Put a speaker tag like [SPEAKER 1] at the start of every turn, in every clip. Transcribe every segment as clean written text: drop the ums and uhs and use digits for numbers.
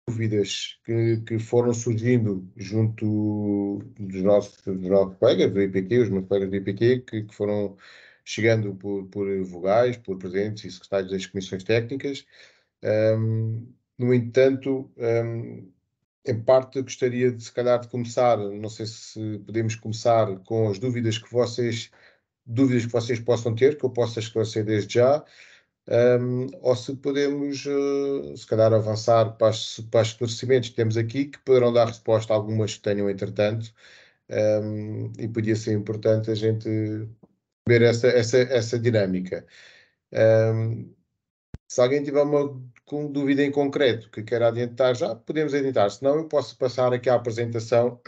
[SPEAKER 1] dúvidas que foram surgindo junto dos nossos colegas do IPT, os meus colegas do IPT, que foram chegando por vogais, por presidentes e secretários das comissões técnicas. No entanto, em parte gostaria de, se calhar, de começar, não sei se podemos começar com as dúvidas que vocês possam ter, que eu possa esclarecer desde já, ou se podemos, se calhar, avançar para os esclarecimentos que temos aqui, que poderão dar resposta a algumas que tenham, entretanto, e podia ser importante a gente ver essa dinâmica. Se alguém tiver uma dúvida em concreto que queira adiantar já, podemos adiantar. Senão, eu posso passar aqui à apresentação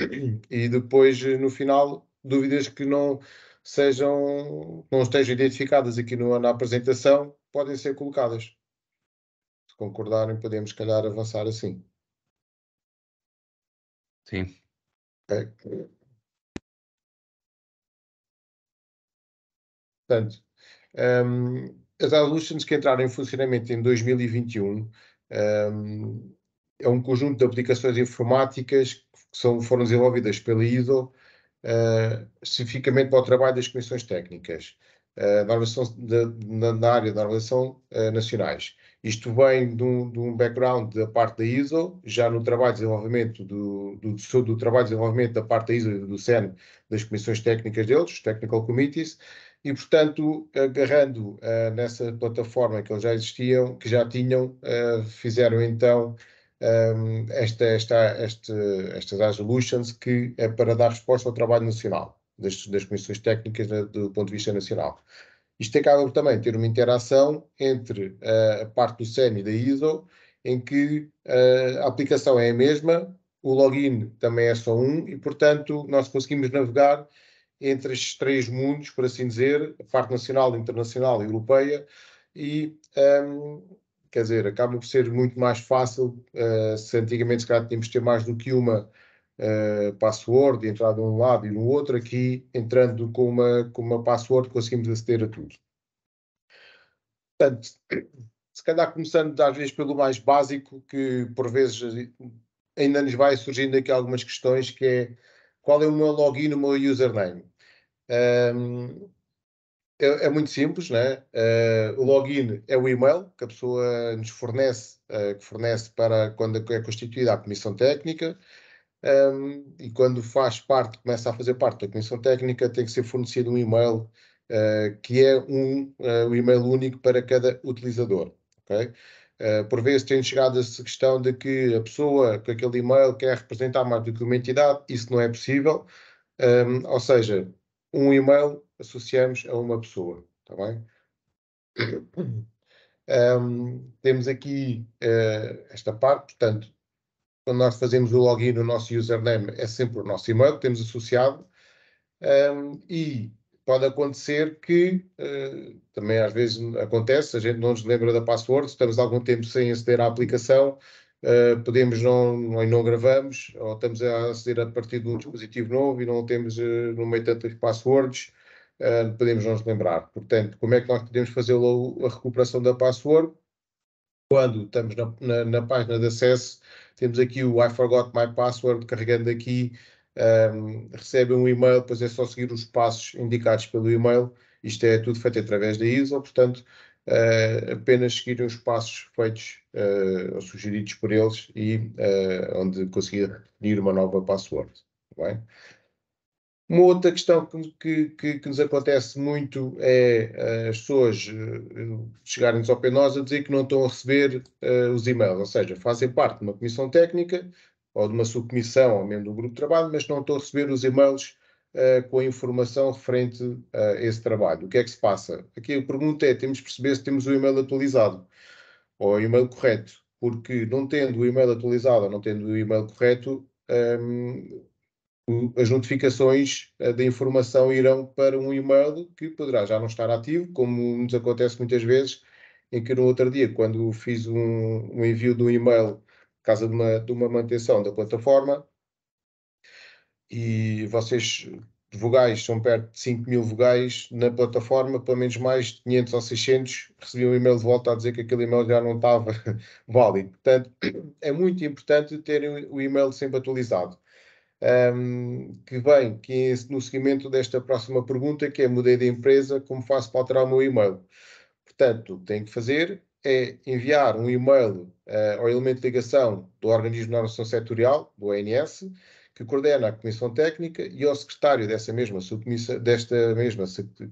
[SPEAKER 1] e depois, no final, dúvidas que não estejam identificadas aqui na apresentação, podem ser colocadas. Se concordarem, podemos, se calhar, avançar assim.
[SPEAKER 2] Sim.
[SPEAKER 1] Okay? Portanto, as Allusions que entraram em funcionamento em 2021 é um conjunto de aplicações informáticas que foram desenvolvidas pela ISO especificamente para o trabalho das comissões técnicas na área da normalização nacionais. Isto vem de um background da parte da ISO, já no trabalho de desenvolvimento do trabalho de desenvolvimento da parte da ISO e do CEN, das comissões técnicas deles, os Technical Committees, e, portanto, agarrando nessa plataforma que eles já existiam, que já tinham, fizeram então estas resolutions que é para dar resposta ao trabalho nacional, das comissões técnicas do ponto de vista nacional. Isto acaba por também ter uma interação entre a parte do CEN e da ISO, em que a aplicação é a mesma, o login também é só um, e, portanto, nós conseguimos navegar entre estes três mundos, por assim dizer, a parte nacional, internacional e europeia, e quer dizer, acaba por ser muito mais fácil. Se antigamente, se calhar, tínhamos de ter mais do que uma password, e entrar de um lado e no outro, aqui, entrando com uma password, conseguimos aceder a tudo. Portanto, se calhar começando, às vezes, pelo mais básico, que por vezes ainda nos vai surgindo aqui algumas questões, que é qual é o meu login e o meu username? É muito simples, né? O login é o e-mail que a pessoa nos fornece, que fornece para quando é constituída a comissão técnica, e quando começa a fazer parte da comissão técnica, tem que ser fornecido um e-mail, que é um e-mail único para cada utilizador, ok? Por vezes tem chegado a essa questão de que a pessoa com aquele e-mail quer representar mais do que uma entidade, isso não é possível. Ou seja, um e-mail associamos a uma pessoa, está bem? Temos aqui esta parte, portanto, quando nós fazemos o login, o nosso username é sempre o nosso e-mail que temos associado, e pode acontecer que, também às vezes acontece, a gente não nos lembra da password, estamos algum tempo sem aceder à aplicação, podemos não gravamos, ou estamos a aceder a partir de um dispositivo novo e não temos no meio tantas passwords, podemos não nos lembrar. Portanto, como é que nós podemos fazer a recuperação da password? Quando estamos na página de acesso, temos aqui o I forgot my password, carregando aqui, recebe um e-mail, depois é só seguir os passos indicados pelo e-mail. Isto é tudo feito através da ISO, portanto, apenas seguirem os passos feitos ou sugeridos por eles e onde conseguir definir uma nova password. Tá bem? Uma outra questão que nos acontece muito é as pessoas chegarem-nos ao pé de nós a dizer que não estão a receber os e-mails, ou seja, fazem parte de uma comissão técnica ou de uma subcomissão ou mesmo do grupo de trabalho, mas não estão a receber os e-mails com a informação referente a esse trabalho. O que é que se passa? Aqui a pergunta é, temos de perceber se temos o e-mail atualizado ou o e-mail correto, porque não tendo o e-mail atualizado ou não tendo o e-mail correto, as notificações da informação irão para um e-mail que poderá já não estar ativo, como nos acontece muitas vezes, em que no outro dia, quando fiz um envio de um e-mail por causa de uma manutenção da plataforma, e vocês de vogais são perto de 5.000 vogais na plataforma, pelo menos mais de 500 ou 600 recebiam um e-mail de volta a dizer que aquele e-mail já não estava válido. Portanto, é muito importante terem o e-mail sempre atualizado. Que vem que no seguimento desta próxima pergunta, que é: mudei de empresa, como faço para alterar o meu e-mail? Portanto, o que tem que fazer é enviar um e-mail ao elemento de ligação do organismo de normação setorial, do ONS, que coordena a Comissão Técnica, e ao secretário desta mesma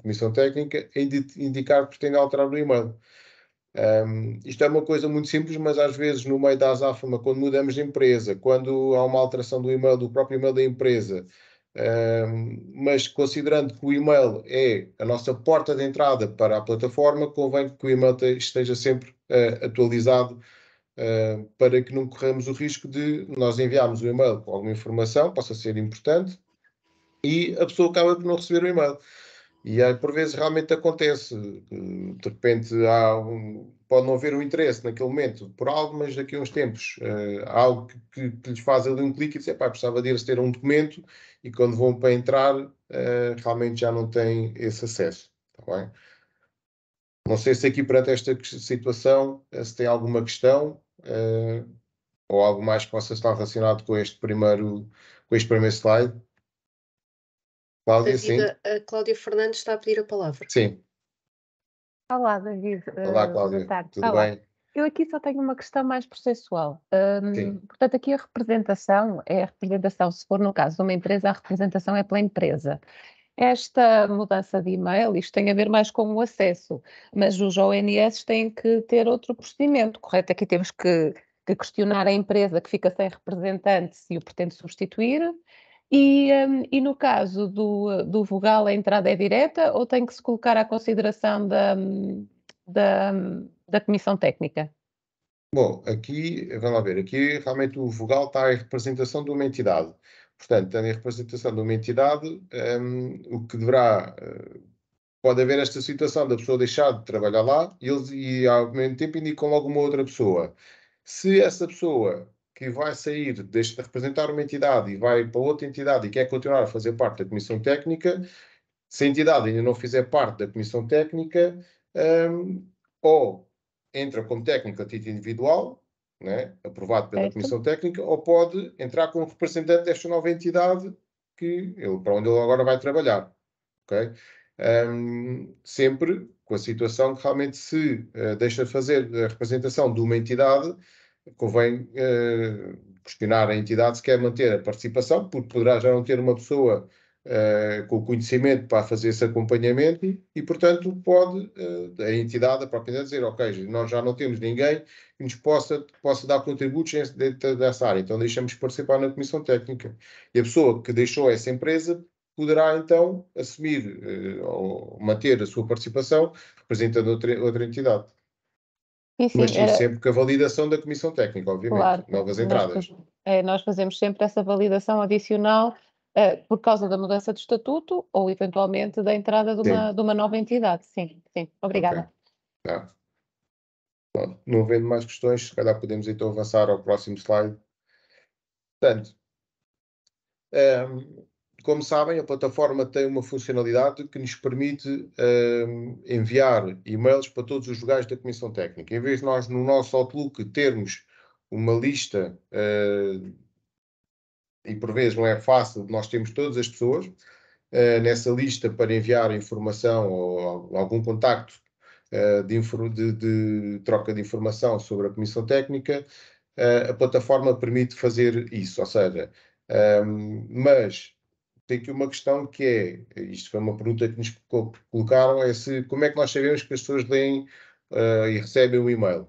[SPEAKER 1] Comissão Técnica, indicar que pretende alterar o e-mail. Isto é uma coisa muito simples, mas às vezes no meio da azáfama, quando mudamos de empresa, quando há uma alteração do e-mail, do próprio e-mail da empresa, mas considerando que o e-mail é a nossa porta de entrada para a plataforma, convém que o e-mail esteja sempre atualizado, para que não corramos o risco de nós enviarmos o e-mail com alguma informação, possa ser importante, e a pessoa acaba por não receber o e-mail. E aí, por vezes realmente acontece, de repente pode não haver um interesse naquele momento por algo, mas daqui a uns tempos há algo que lhes faz ali um clique e diz: pá, precisava de ter um documento, e quando vão para entrar, realmente já não têm esse acesso. Tá bem? Não sei se aqui perante esta situação se tem alguma questão ou algo mais que possa estar relacionado com este primeiro slide. Cláudia, sim?
[SPEAKER 2] A Cláudia Fernandes está a pedir a palavra.
[SPEAKER 1] Sim.
[SPEAKER 3] Olá, David.
[SPEAKER 1] Olá, Cláudia.
[SPEAKER 3] Boa tarde.
[SPEAKER 1] Tudo
[SPEAKER 3] Olá.
[SPEAKER 1] bem?
[SPEAKER 3] Eu aqui só tenho uma questão mais processual.
[SPEAKER 1] Sim.
[SPEAKER 3] Portanto, aqui a representação é a representação, se for no caso de uma empresa, a representação é pela empresa. Esta mudança de e-mail, isto tem a ver mais com o acesso, mas os ONS têm que ter outro procedimento, correto? Aqui temos que questionar a empresa que fica sem representante se o pretende substituir. E no caso do vogal, a entrada é direta ou tem que se colocar à consideração da comissão técnica?
[SPEAKER 1] Bom, aqui, vamos lá ver, aqui realmente o vogal está em representação de uma entidade. Portanto, está em representação de uma entidade, o que deverá, pode haver esta situação da pessoa deixar de trabalhar lá e ao mesmo tempo indicam logo uma outra pessoa. Se essa pessoa que vai sair, deixa de representar uma entidade e vai para outra entidade e quer continuar a fazer parte da comissão técnica, se a entidade ainda não fizer parte da comissão técnica, ou entra como técnico a título individual, né, aprovado pela
[SPEAKER 3] Certo.
[SPEAKER 1] comissão técnica, ou pode entrar como representante desta nova entidade para onde ele agora vai trabalhar. Okay? Sempre com a situação que realmente se deixa de fazer a representação de uma entidade, convém questionar a entidade se quer manter a participação, porque poderá já não ter uma pessoa com conhecimento para fazer esse acompanhamento e portanto, pode a entidade, a própria entidade, dizer: ok, nós já não temos ninguém que nos possa dar contributos dentro dessa área, então deixamos participar na comissão técnica. E a pessoa que deixou essa empresa poderá então assumir ou manter a sua participação representando outra entidade.
[SPEAKER 3] Sim, sim,
[SPEAKER 1] Mas sim, sempre com a validação da comissão técnica, obviamente,
[SPEAKER 3] claro,
[SPEAKER 1] novas entradas.
[SPEAKER 3] nós fazemos sempre essa validação adicional por causa da mudança de estatuto ou eventualmente da entrada de uma nova entidade. Sim, sim. Obrigada.
[SPEAKER 1] Okay. Tá. Bom, não havendo mais questões, se calhar podemos então avançar ao próximo slide. Portanto, como sabem, a plataforma tem uma funcionalidade que nos permite enviar e-mails para todos os vogais da Comissão Técnica. Em vez de nós, no nosso Outlook, termos uma lista, e por vezes não é fácil, nós temos todas as pessoas nessa lista para enviar informação ou algum contacto de troca de informação sobre a Comissão Técnica. A plataforma permite fazer isso, ou seja, mas tem aqui uma questão que é, isto foi uma pergunta que nos colocaram, é como é que nós sabemos que as pessoas leem e recebem o e-mail?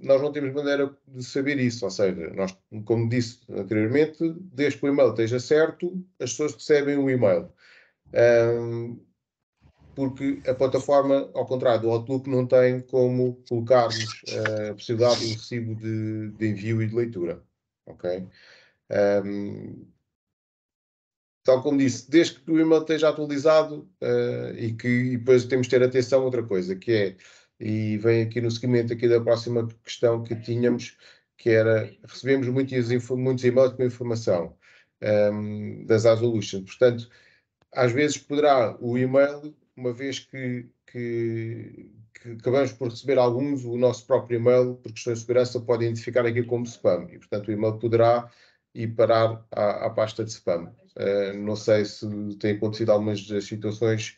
[SPEAKER 1] Nós não temos maneira de saber isso, ou seja, nós, como disse anteriormente, desde que o e-mail esteja certo, as pessoas recebem o e-mail. Porque a plataforma, ao contrário do Outlook, não tem como colocarmos a possibilidade do recibo de envio e de leitura. Ok? Tal como disse, desde que o e-mail esteja atualizado e depois temos de ter atenção a outra coisa, que é, e vem aqui no seguimento aqui da próxima questão que tínhamos, que era: recebemos muitos e-mails com informação. das Resolutions. Portanto, às vezes poderá o e-mail, uma vez que acabamos por receber alguns, o nosso próprio e-mail, por questões de segurança, pode identificar aquilo como spam. E, portanto, o e-mail poderá ir parar à pasta de spam. Não sei se tem acontecido algumas das situações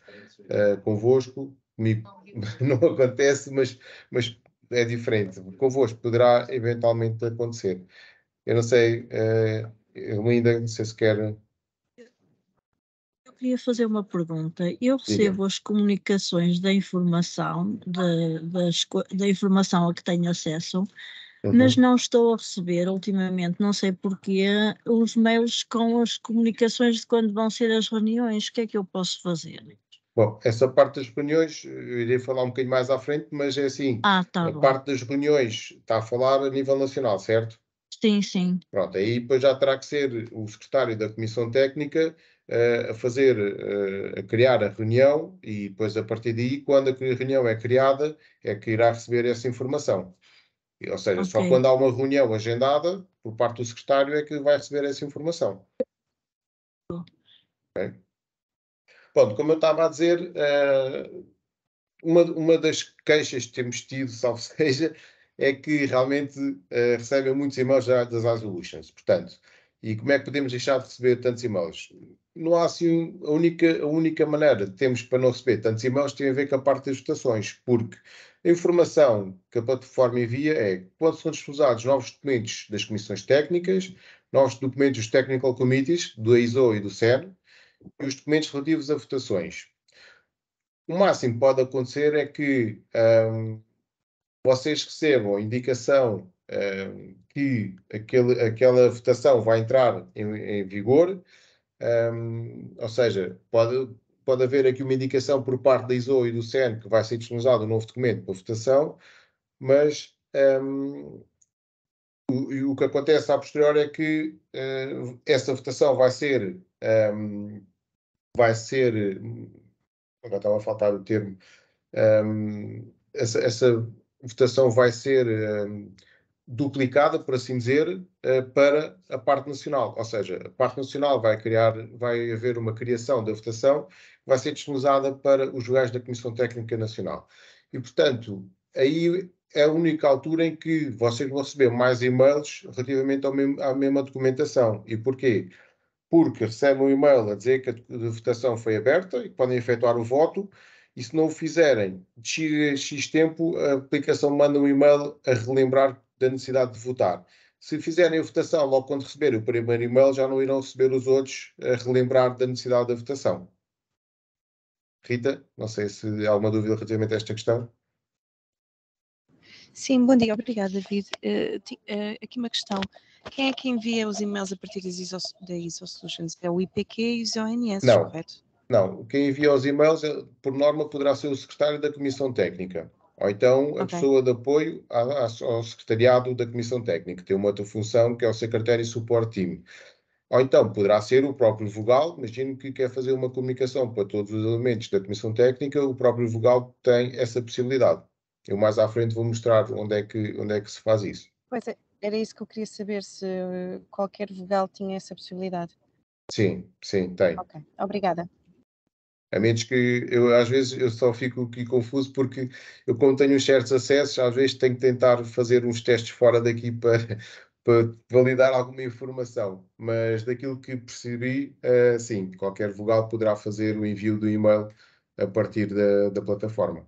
[SPEAKER 1] convosco. Comigo não acontece, mas é diferente. Convosco poderá eventualmente acontecer. Eu não sei, Linda, não sei se quer...
[SPEAKER 4] Eu queria fazer uma pergunta. Eu
[SPEAKER 1] Diga.
[SPEAKER 4] recebo as comunicações da informação, da informação a que tenho acesso, mas não estou a receber ultimamente, não sei porquê, os mails com as comunicações de quando vão ser as reuniões. O que é que eu posso fazer?
[SPEAKER 1] Bom, essa parte das reuniões, eu irei falar um bocadinho mais à frente, mas é assim,
[SPEAKER 4] Tá
[SPEAKER 1] a
[SPEAKER 4] bom.
[SPEAKER 1] parte das reuniões está a falar a nível nacional, certo?
[SPEAKER 4] Sim, sim.
[SPEAKER 1] Pronto, aí depois já terá que ser o secretário da Comissão Técnica a criar a reunião e depois a partir daí, quando a reunião é criada, é que irá receber essa informação. Ou seja, só
[SPEAKER 4] Ok.
[SPEAKER 1] quando há uma reunião agendada por parte do secretário é que vai receber essa informação. Okay? Pronto, como eu estava a dizer, uma das queixas que temos tido, salvo seja, é que realmente recebem muitos e-mails já das Resolutions. Portanto, e como é que podemos deixar de receber tantos e-mails? Não há assim, a única maneira que temos para não receber tantos e-mails tem a ver com a parte das votações, porque a informação que a plataforma envia é quando são disponibilizados novos documentos das comissões técnicas, novos documentos dos Technical Committees, do ISO e do CERN, e os documentos relativos a votações. O máximo que pode acontecer é que vocês recebam a indicação que aquela votação vai entrar em vigor, ou seja, pode haver aqui uma indicação por parte da ISO e do CERN que vai ser disponibilizado um novo documento para votação, mas o que acontece a posteriori é que essa votação vai ser, agora estava a faltar o termo, essa votação vai ser duplicada, por assim dizer, para a parte nacional. Ou seja, a parte nacional vai haver uma criação da votação que vai ser disponibilizada para os vogais da Comissão Técnica Nacional. E, portanto, aí é a única altura em que vocês vão receber mais e-mails relativamente à mesma documentação. E porquê? Porque recebem um e-mail a dizer que a votação foi aberta e que podem efetuar o voto, e se não o fizerem, de X tempo, a aplicação manda um e-mail a relembrar da necessidade de votar. Se fizerem a votação logo quando receberem o primeiro e-mail, já não irão receber os outros a relembrar da necessidade da votação. Rita, não sei se há alguma dúvida relativamente a esta questão.
[SPEAKER 5] Sim, bom dia, obrigada, David. Aqui uma questão. Quem é que envia os e-mails a partir da ISO Solutions? É o IPQ e os ONS,
[SPEAKER 1] Não.
[SPEAKER 5] correto?
[SPEAKER 1] Não, quem envia os e-mails, por norma, poderá ser o secretário da Comissão Técnica, ou então a pessoa de apoio ao secretariado da Comissão Técnica, tem uma outra função que é o Secretary Support Team. Ou então poderá ser o próprio vogal, imagino que quer fazer uma comunicação para todos os elementos da Comissão Técnica, o próprio vogal tem essa possibilidade. Eu mais à frente vou mostrar onde é que se faz isso.
[SPEAKER 5] Pois é, era isso que eu queria saber, se qualquer vogal tinha essa possibilidade.
[SPEAKER 1] Sim, tem.
[SPEAKER 5] Ok, obrigada.
[SPEAKER 1] A menos que às vezes eu só fico aqui confuso porque eu, como tenho certos acessos, às vezes tenho que tentar fazer uns testes fora daqui para validar alguma informação. Mas daquilo que percebi, sim, qualquer vogal poderá fazer o envio do e-mail a partir da plataforma.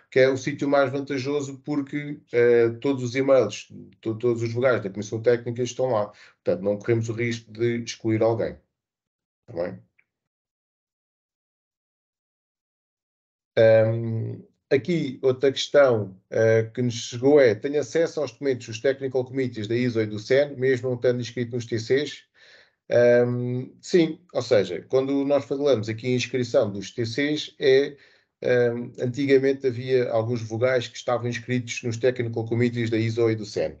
[SPEAKER 1] Que é o sítio mais vantajoso porque todos os e-mails, todos os vogais da Comissão Técnica estão lá. Portanto, não corremos o risco de excluir alguém. Está bem? Aqui, outra questão que nos chegou é: tenho acesso aos documentos dos Technical Committees da ISO e do CERN, mesmo não estando inscrito nos TCs? Sim, ou seja, quando nós falamos aqui em inscrição dos TCs, antigamente havia alguns vogais que estavam inscritos nos Technical Committees da ISO e do CERN.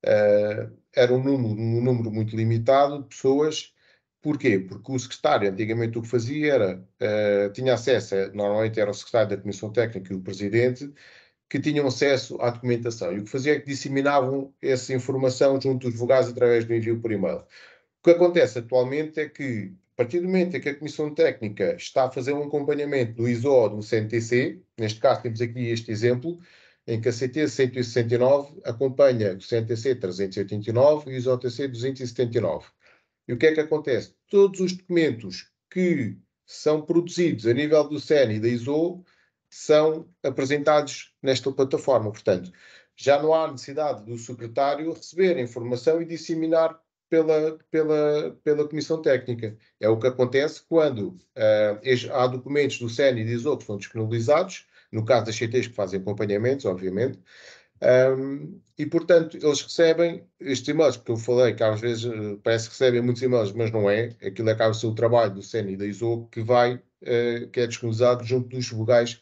[SPEAKER 1] Era um número muito limitado de pessoas. Porquê? Porque o secretário, antigamente, o que fazia era, tinha acesso, normalmente era o secretário da Comissão Técnica e o presidente, que tinham acesso à documentação. E o que fazia é que disseminavam essa informação junto dos vogais através do envio por e-mail. O que acontece atualmente é que, a partir do momento em que a Comissão Técnica está a fazer um acompanhamento do ISO ou do CNTC, neste caso temos aqui este exemplo, em que a CT 169 acompanha o CNTC 389 e o ISO-TC 279. E o que é que acontece? Todos os documentos que são produzidos a nível do CEN e da ISO são apresentados nesta plataforma. Portanto, já não há necessidade do secretário receber a informação e disseminar pela Comissão Técnica. É o que acontece quando há documentos do CEN e da ISO que são disponibilizados, no caso das CTs que fazem acompanhamentos, obviamente, e, portanto, eles recebem estes e-mails, porque eu falei que às vezes parece que recebem muitos e-mails, mas não é. Aquilo acaba de ser o trabalho do CEN e da ISO que que é disponibilizado junto dos vogais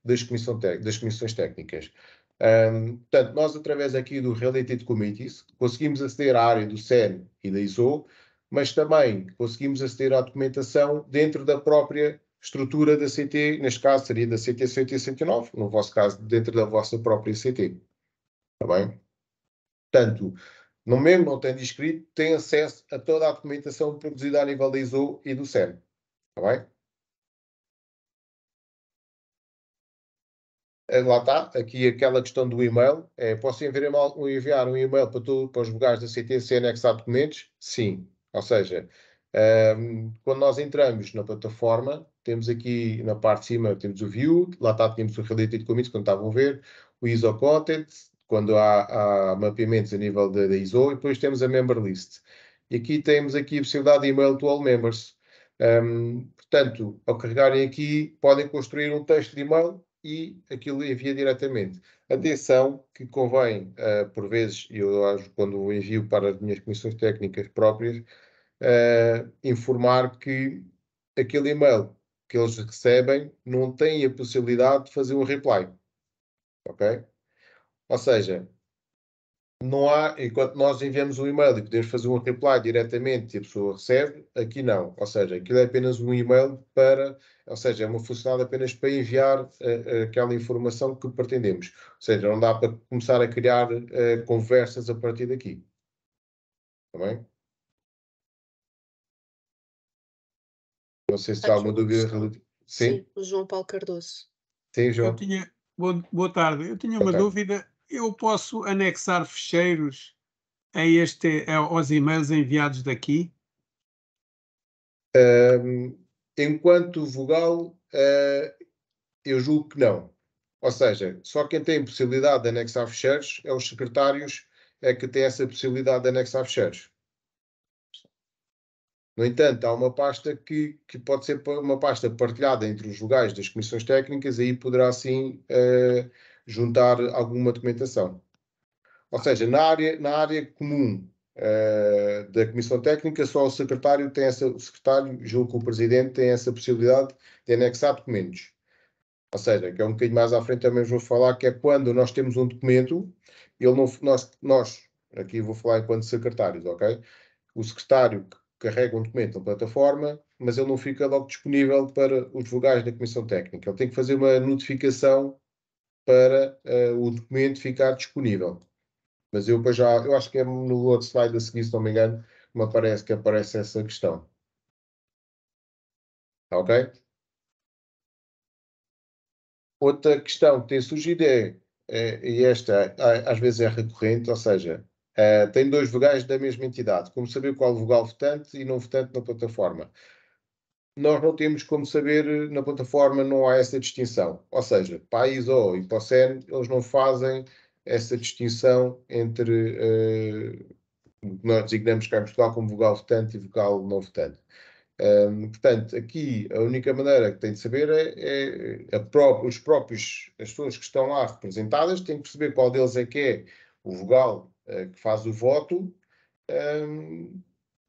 [SPEAKER 1] das comissões técnicas. Portanto, nós, através aqui do Related Committees, conseguimos aceder à área do CEN e da ISO, mas também conseguimos aceder à documentação dentro da própria estrutura da CT, neste caso seria da CT 109, no vosso caso, dentro da vossa própria CT. Está bem? Portanto, no mesmo não tendo inscrito, tem acesso a toda a documentação produzida a nível da ISO e do CEN. Está bem? Lá está, aqui aquela questão do e-mail. Posso enviar um e-mail para os vogais da CT sem anexar documentos? Sim. Ou seja, quando nós entramos na plataforma, temos aqui na parte de cima, temos o View, lá está, temos o Related Commits, quando estavam a ver, o ISO Content, quando há mapeamentos a nível da ISO, e depois temos a Member List. E aqui temos aqui a possibilidade de e-mail to all members. Portanto, ao carregarem aqui, podem construir um texto de e-mail e aquilo envia diretamente. Atenção que convém, por vezes, quando envio para as minhas comissões técnicas próprias, informar que aquele e-mail que eles recebem não tem a possibilidade de fazer um reply. Ok? Ou seja, não há, enquanto nós enviamos um e-mail e podemos fazer um reply diretamente e a pessoa recebe, aqui não. Ou seja, aquilo é apenas um e-mail ou seja, é uma funcionalidade apenas para enviar aquela informação que pretendemos. Ou seja, não dá para começar a criar conversas a partir daqui. Está bem? Não sei se há alguma dúvida.
[SPEAKER 2] Sim, o João Paulo Cardoso.
[SPEAKER 1] Sim, João.
[SPEAKER 6] Boa tarde. Eu tinha uma
[SPEAKER 1] tarde.
[SPEAKER 6] dúvida. Eu posso anexar ficheiros aos e-mails enviados daqui?
[SPEAKER 1] Enquanto vogal, eu julgo que não. Ou seja, só quem tem possibilidade de anexar ficheiros é os secretários que têm essa possibilidade de anexar ficheiros. No entanto, há uma pasta que pode ser uma pasta partilhada entre os vogais das comissões técnicas, aí poderá sim juntar alguma documentação. Ou seja, na área comum da comissão técnica, só o secretário julgo que o presidente tem essa possibilidade de anexar documentos. Ou seja, que é um bocadinho mais à frente também vou falar, que é quando nós temos um documento, nós aqui vou falar enquanto secretários, ok? O secretário carrega um documento na plataforma, mas ele não fica logo disponível para os vogais da comissão técnica. Ele tem que fazer uma notificação para o documento ficar disponível. Mas eu acho que é no outro slide a seguir, se não me engano, que aparece essa questão. Tá, ok? Outra questão que tem surgido e esta às vezes é recorrente, ou seja, tem dois vogais da mesma entidade. Como saber qual vogal votante e não votante na plataforma? Nós não temos como saber, na plataforma não há essa distinção. Ou seja, para a ISO e para o CEN, eles não fazem essa distinção entre o que nós designamos cá em Portugal como vogal votante e vogal não votante. Portanto, aqui a única maneira que tem de saber as pessoas que estão lá representadas têm que perceber qual deles é que é o vogal que faz o voto.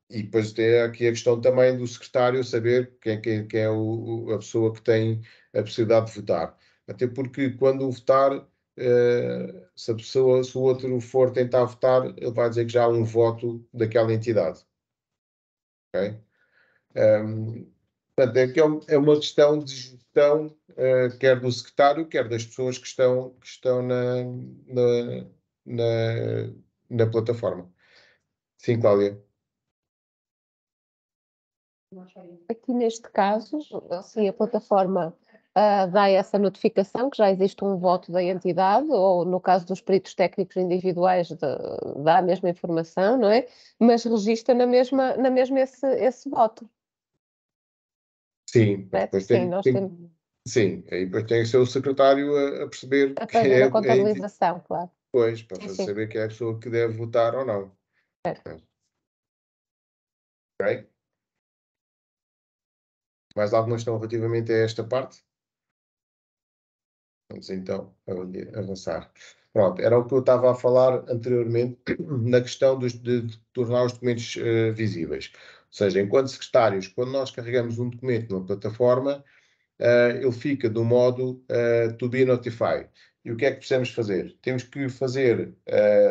[SPEAKER 1] E depois tem aqui a questão também do secretário saber quem é a pessoa que tem a possibilidade de votar. Até porque quando votar, se o outro for tentar votar, ele vai dizer que já há um voto daquela entidade. Ok? Portanto, é uma questão de gestão, quer do secretário, quer das pessoas que estão na plataforma. Sim, Cláudia.
[SPEAKER 3] Aqui neste caso, assim, a plataforma dá essa notificação que já existe um voto da entidade, ou no caso dos peritos técnicos individuais dá a mesma informação, não é? Mas registra na mesma esse voto.
[SPEAKER 1] Sim, depois
[SPEAKER 3] Sim, nós temos
[SPEAKER 1] sim, aí depois tem que ser o secretário a perceber
[SPEAKER 3] a
[SPEAKER 1] que
[SPEAKER 3] fazer a contabilização, claro.
[SPEAKER 1] Pois, para
[SPEAKER 3] Sim.
[SPEAKER 1] saber quem é a pessoa que deve votar ou não. Ok? Mais alguma questão relativamente a esta parte? Vamos então avançar. Pronto, era o que eu estava a falar anteriormente na questão de tornar os documentos visíveis. Ou seja, enquanto secretários, quando nós carregamos um documento numa plataforma, ele fica do modo to be notified. E o que é que precisamos fazer? Temos que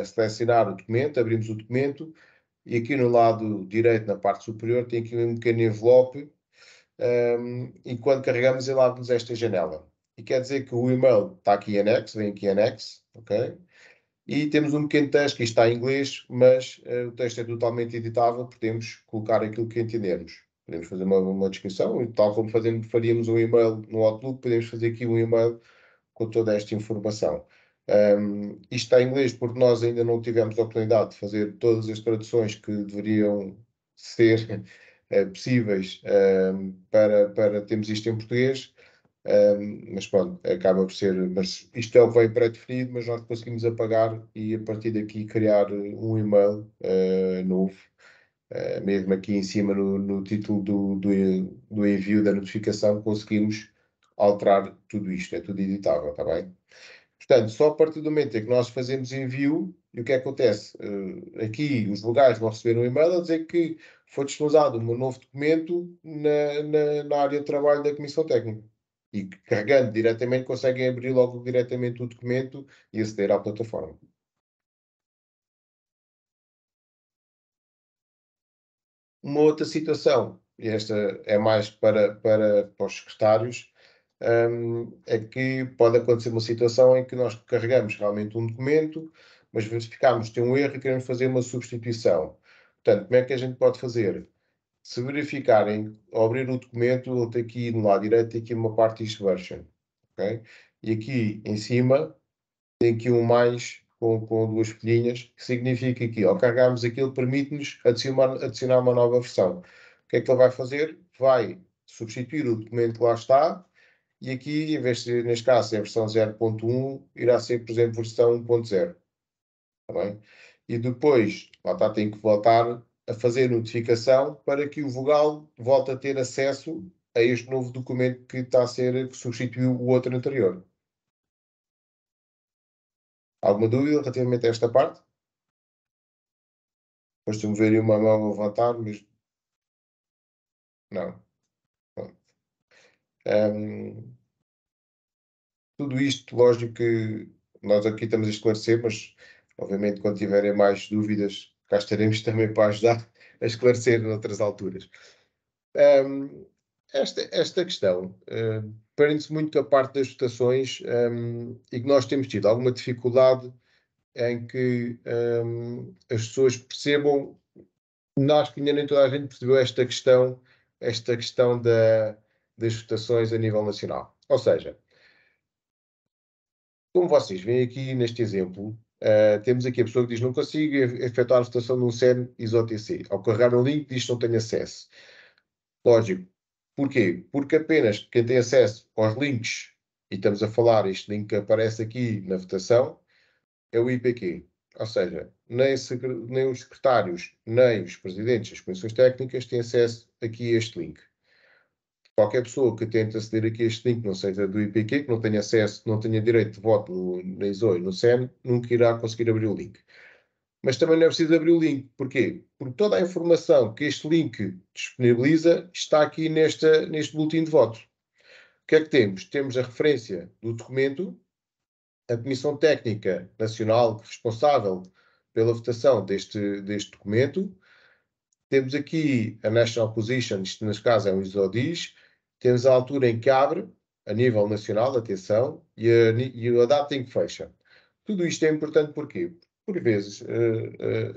[SPEAKER 1] selecionar o documento, abrimos o documento, e aqui no lado direito, na parte superior, tem aqui um pequeno envelope, e quando carregamos ele abre-nos esta janela. E quer dizer que o e-mail está aqui em anexo, vem aqui em anexo, ok? E temos um pequeno texto que está em inglês, mas o texto é totalmente editável, podemos colocar aquilo que entendermos. Podemos fazer uma descrição, e tal como faríamos um e-mail no Outlook, podemos fazer aqui um e-mail com toda esta informação. Isto está em inglês porque nós ainda não tivemos a oportunidade de fazer todas as traduções que deveriam ser possíveis para termos isto em português. Mas pronto, acaba por ser. Mas isto é o que vem pré-definido, mas nós conseguimos apagar e a partir daqui criar um e-mail novo. Mesmo aqui em cima no título do envio da notificação, conseguimos alterar tudo isto, é tudo editável, está bem? Portanto, só a partir do momento em que nós fazemos envio, e o que acontece? Aqui os legais vão receber um e-mail a dizer que foi disponibilizado um novo documento na área de trabalho da Comissão Técnica. E carregando diretamente, conseguem abrir logo diretamente o documento e aceder à plataforma. Uma outra situação, e esta é mais para os secretários, é que pode acontecer uma situação em que nós carregamos realmente um documento, mas verificamos que tem um erro e queremos fazer uma substituição. Portanto, como é que a gente pode fazer? Se verificarem, ao abrir o documento, ele tem aqui no lado direito, tem aqui uma parte Each Version. Okay? E aqui em cima tem aqui um mais com duas folhinhas, que significa que ao carregarmos aquilo permite-nos adicionar uma nova versão. O que é que ele vai fazer? Vai substituir o documento que lá está e aqui, em vez de, neste caso, é a versão 0.1, irá ser, por exemplo, versão 1.0. Tá bem? E depois, lá está, tem que voltar a fazer notificação para que o vogal volte a ter acesso a este novo documento que substituiu o outro anterior. Alguma dúvida relativamente a esta parte? Depois de mover uma mão a levantar, mas não. Tudo isto, lógico que nós aqui estamos a esclarecer, mas obviamente quando tiverem mais dúvidas, cá estaremos também para ajudar a esclarecer noutras alturas. Esta questão prende-se muito com a parte das votações e que nós temos tido alguma dificuldade em que as pessoas percebam. Acho que ainda nem toda a gente percebeu esta questão das votações a nível nacional. Ou seja, como vocês veem aqui neste exemplo, temos aqui a pessoa que diz não consigo efetuar a votação num SEN ISO-TC. Ao carregar no link diz que não tem acesso. Lógico. Porquê? Porque apenas quem tem acesso aos links, e estamos a falar, este link que aparece aqui na votação, é o IPQ. Ou seja, nem os secretários, nem os presidentes das comissões técnicas têm acesso aqui a este link. Qualquer pessoa que tente aceder aqui a este link, não seja do IPQ, que não tenha acesso, não tenha direito de voto na ISO e no SEN, nunca irá conseguir abrir o link. Mas também não é preciso abrir o link. Porquê? Porque toda a informação que este link disponibiliza está aqui neste boletim de voto. O que é que temos? Temos a referência do documento, a Comissão Técnica Nacional responsável pela votação deste documento. Temos aqui a National Position, isto neste caso é um ISO-DIS. Temos a altura em que abre, a nível nacional, atenção, e a data em que fecha. Tudo isto é importante porquê? Por vezes,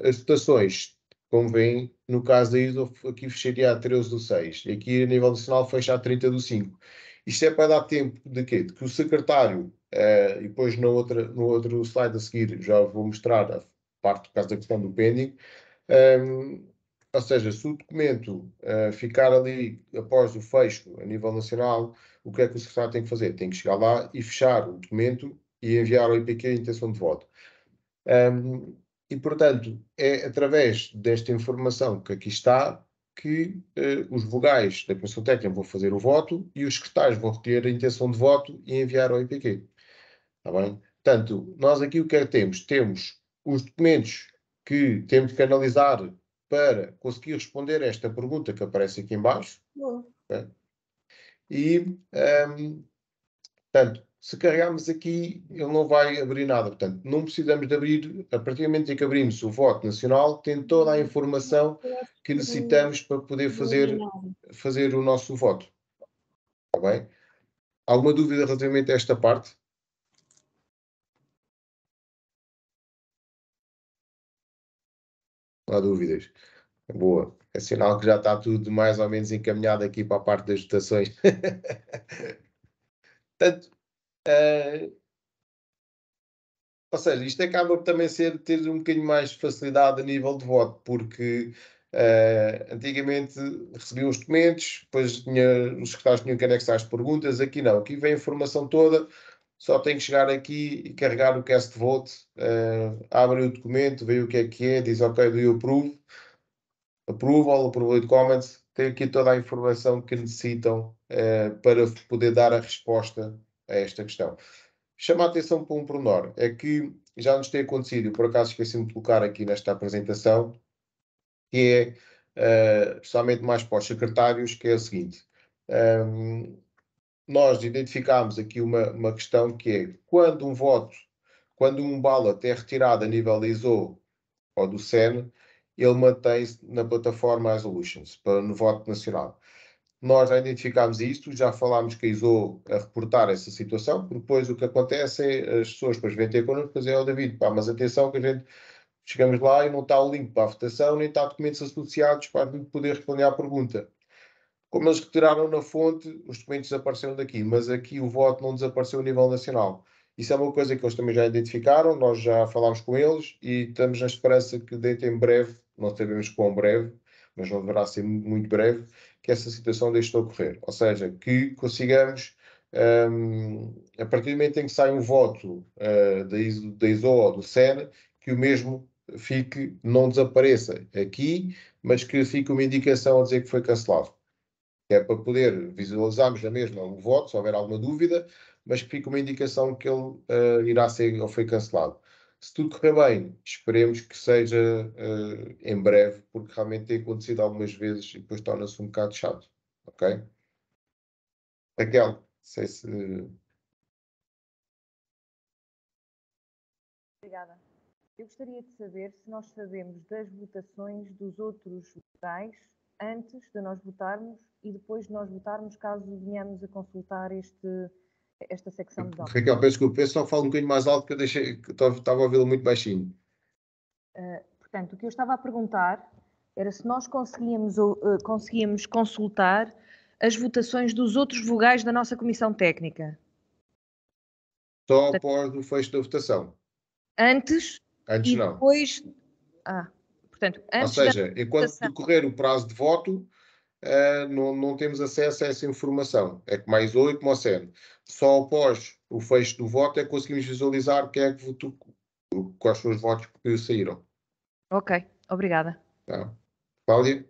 [SPEAKER 1] as votações como veem, no caso da ISO, aqui fecharia a 13/6 e aqui a nível nacional fecha a 30/5. Isto é para dar tempo de quê? De que o secretário, e depois no outro slide a seguir já vou mostrar a parte do caso da questão do pending, ou seja, se o documento ficar ali após o fecho a nível nacional, o que é que o secretário tem que fazer? Tem que chegar lá e fechar o documento e enviar ao IPQ a intenção de voto. E, portanto, é através desta informação que aqui está que os vogais da Comissão Técnica vão fazer o voto e os secretários vão reter a intenção de voto e enviar ao IPQ. Está bem? Portanto, nós aqui o que é que temos? Temos os documentos que temos que analisar para conseguir responder a esta pergunta que aparece aqui em baixo. Okay? E, portanto, se carregarmos aqui, ele não vai abrir nada. Portanto, não precisamos de abrir, a partir do momento em que abrimos o voto nacional, tem toda a informação que necessitamos para poder fazer o nosso voto. Está bem? Alguma dúvida relativamente a esta parte? Não há dúvidas. Boa. É sinal que já está tudo mais ou menos encaminhado aqui para a parte das votações. Portanto, ou seja, isto acaba por também ter um bocadinho mais de facilidade a nível de voto, porque antigamente recebiam os documentos, depois os secretários tinham que anexar as perguntas, aqui não, aqui vem a informação toda, só tem que chegar aqui e carregar o cast vote, abre o documento, vê o que é, diz ok, do you approve, approval with comments, tem aqui toda a informação que necessitam para poder dar a resposta a esta questão. Chama a atenção para um pormenor, é que já nos tem acontecido, por acaso esqueci-me de colocar aqui nesta apresentação, que é, especialmente mais para os secretários, que é o seguinte, nós identificámos aqui uma questão que é, quando um ballot é retirado a nível da ISO ou do CEN, ele mantém-se na plataforma Resolutions, no voto nacional. Nós já identificámos isto, já falámos que a ISO a reportar essa situação, porque depois o que acontece é as pessoas depois vêm ter connosco e dizem, David, pá, mas atenção que a gente chegamos lá e não está o link para a votação, nem está documentos associados para a gente poder responder à pergunta. Como eles retiraram na fonte, os documentos desapareceram daqui, mas aqui o voto não desapareceu a nível nacional. Isso é uma coisa que eles também já identificaram, nós já falámos com eles e estamos na esperança que dentro em breve, não sabemos quão breve, mas não deverá ser muito breve, que essa situação deixe de ocorrer. Ou seja, que consigamos, a partir do momento em que sai um voto da ISO ou do CEN, que o mesmo não desapareça aqui, mas que fique uma indicação a dizer que foi cancelado. É para poder visualizarmos na mesma o voto, se houver alguma dúvida, mas que fique uma indicação que ele irá ser ou foi cancelado. Se tudo correr bem, esperemos que seja em breve, porque realmente tem acontecido algumas vezes e depois torna-se um bocado chato. Ok? Raquel, não sei se...
[SPEAKER 7] Obrigada. Eu gostaria de saber se nós sabemos das votações dos outros vogais antes de nós votarmos e depois de nós votarmos, caso venhamos a consultar esta secção de dados.
[SPEAKER 1] Raquel, peço desculpa, eu só falo um bocadinho mais alto que eu estava a ouvi-lo muito baixinho.
[SPEAKER 7] Portanto, o que eu estava a perguntar era se nós conseguíamos consultar as votações dos outros vogais da nossa Comissão Técnica.
[SPEAKER 1] Só após o fecho da votação?
[SPEAKER 7] Antes e
[SPEAKER 1] não.
[SPEAKER 7] Depois... portanto, antes
[SPEAKER 1] ou seja, enquanto decorrer o prazo de voto, não temos acesso a essa informação. É como a ISO e como a CEN. Só após o fecho do voto é que conseguimos visualizar quem é que votou, quais são os votos que saíram.
[SPEAKER 7] Ok, obrigada.
[SPEAKER 1] Tá. Cláudia?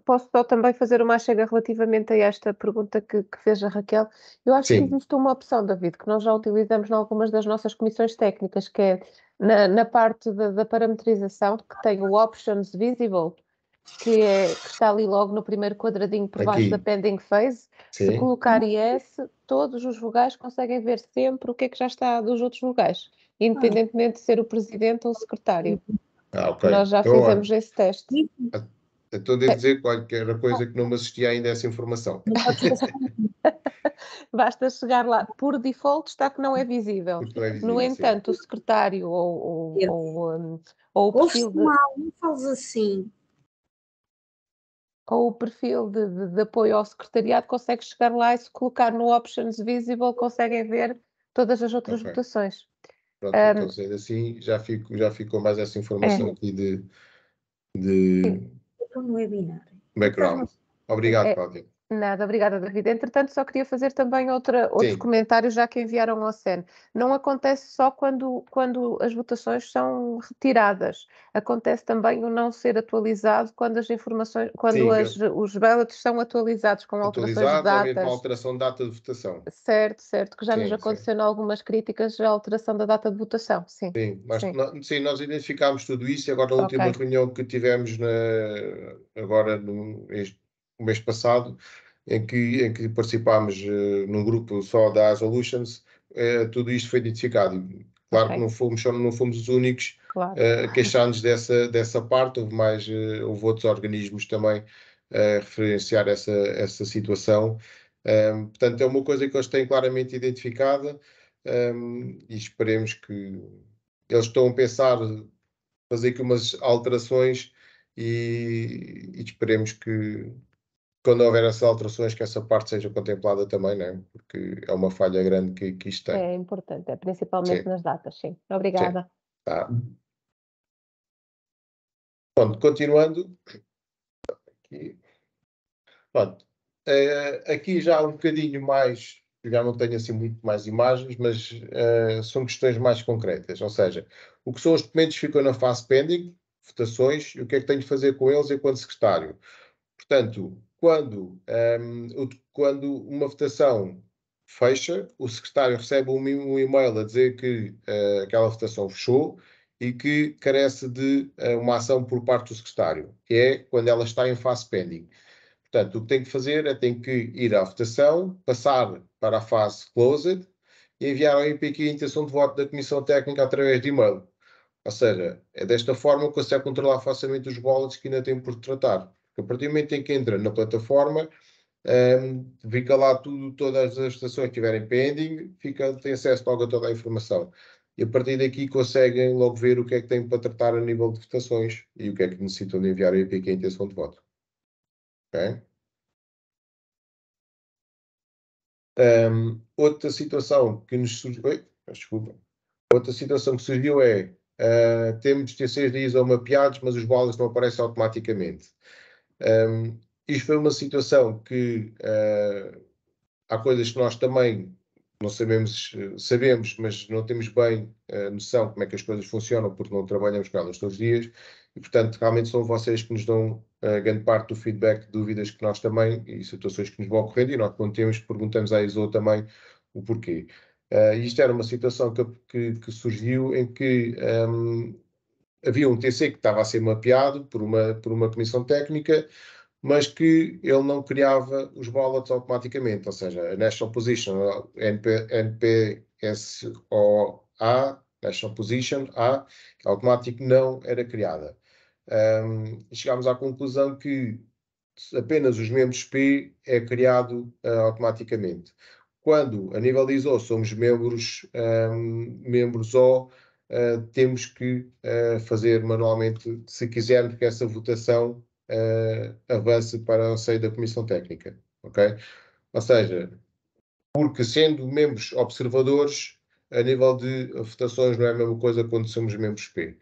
[SPEAKER 3] Posso só também fazer uma chega relativamente a esta pergunta que fez a Raquel? Eu acho que existe uma opção, David, que nós já utilizamos em algumas das nossas comissões técnicas, que é na parte da parametrização, que tem o Options Visible, que está ali logo no primeiro quadradinho por baixo da Pending Phase.
[SPEAKER 1] Sim.
[SPEAKER 3] Se colocar yes, todos os vogais conseguem ver sempre o que é que já está dos outros vogais, independentemente de ser o presidente ou o secretário.
[SPEAKER 1] Okay.
[SPEAKER 3] Nós já fizemos esse teste.
[SPEAKER 1] Estou a dizer qualquer coisa que não me assistia ainda a essa informação.
[SPEAKER 3] Basta chegar lá. Por default está que não é visível.
[SPEAKER 1] Porque não é visível,
[SPEAKER 3] No entanto, o secretário ou o perfil de...
[SPEAKER 2] não falas assim.
[SPEAKER 3] Ou o perfil de apoio ao secretariado consegue chegar lá e se colocar no Options Visible conseguem ver todas as outras
[SPEAKER 1] Ok.
[SPEAKER 3] votações.
[SPEAKER 1] Pronto, então sendo assim, já ficou mais essa informação aqui de
[SPEAKER 2] Estou no webinar.
[SPEAKER 1] background. Obrigado,
[SPEAKER 3] É.
[SPEAKER 1] Cláudia.
[SPEAKER 3] Nada, obrigada, David. Entretanto, só queria fazer também outro
[SPEAKER 1] Sim.
[SPEAKER 3] comentário, já que enviaram ao SEN. Não acontece só quando as votações são retiradas. Acontece também o não ser atualizado quando as informações, quando
[SPEAKER 1] Sim,
[SPEAKER 3] os ballots são atualizados com alterações de
[SPEAKER 1] atualizado ou mesmo
[SPEAKER 3] datas.
[SPEAKER 1] alteração de data de votação.
[SPEAKER 3] Certo, que já nos
[SPEAKER 1] Sim,
[SPEAKER 3] aconteceu em algumas críticas a alteração da data de votação. Sim.
[SPEAKER 1] Sim, nós identificámos tudo isso e agora na última reunião que tivemos agora no mês passado, em que participámos num grupo só da Solutions, tudo isto foi identificado. Claro que não fomos os únicos a queixar-nos dessa parte, houve outros organismos também a referenciar essa situação. Portanto, é uma coisa que eles têm claramente identificada. E esperemos que eles estão a pensar fazer aqui umas alterações e esperemos que quando houver essas alterações que essa parte seja contemplada também, né? Porque é uma falha grande que isto tem.
[SPEAKER 3] É importante, principalmente
[SPEAKER 1] Sim.
[SPEAKER 3] nas datas, sim. Obrigada.
[SPEAKER 1] Sim. Tá. Pronto, continuando. Pronto. Aqui já um bocadinho mais, já não tenho assim muito mais imagens, mas são questões mais concretas. Ou seja, o que são os documentos que ficam na fase pending, votações, e o que é que tenho de fazer com eles enquanto secretário. Portanto, quando uma votação fecha, o secretário recebe um e-mail a dizer que aquela votação fechou e que carece de uma ação por parte do secretário, que é quando ela está em fase pending. Portanto, o que tem que fazer é tem que ir à votação, passar para a fase closed e enviar ao IPQ a intenção de voto da Comissão Técnica através de e-mail. Ou seja, é desta forma que consegue controlar facilmente os ballots que ainda tem por tratar. Porque a partir do momento em que entra na plataforma, fica lá todas as votações que estiverem pending, tem acesso logo a toda a informação. E a partir daqui conseguem logo ver o que é que têm para tratar a nível de votações e o que é que necessitam de enviar ao IPQ a intenção de voto. Okay? Outra situação que nos surgiu. Desculpa. Outra situação que surgiu é temos T6 de ISO mapeados, mas os balões não aparecem automaticamente. Isto foi uma situação que há coisas que nós também não sabemos, mas não temos bem noção como é que as coisas funcionam, porque não trabalhamos com elas todos os dias, e portanto realmente são vocês que nos dão grande parte do feedback, dúvidas que nós também, e situações que nos vão ocorrendo, e nós quando temos, perguntamos à ISO também o porquê. Isto era uma situação que surgiu em que havia um TC que estava a ser mapeado por uma comissão técnica, mas que ele não criava os ballots automaticamente, ou seja, a National Position, NPSOA, National Position A, automático não era criada. Chegámos à conclusão que apenas os membros P é criado automaticamente. Quando, a nível de ISO, somos membros O, temos que fazer manualmente, se quisermos que essa votação avance para o seio da Comissão Técnica. Ok? Ou seja, porque sendo membros observadores, a nível de votações não é a mesma coisa quando somos membros P.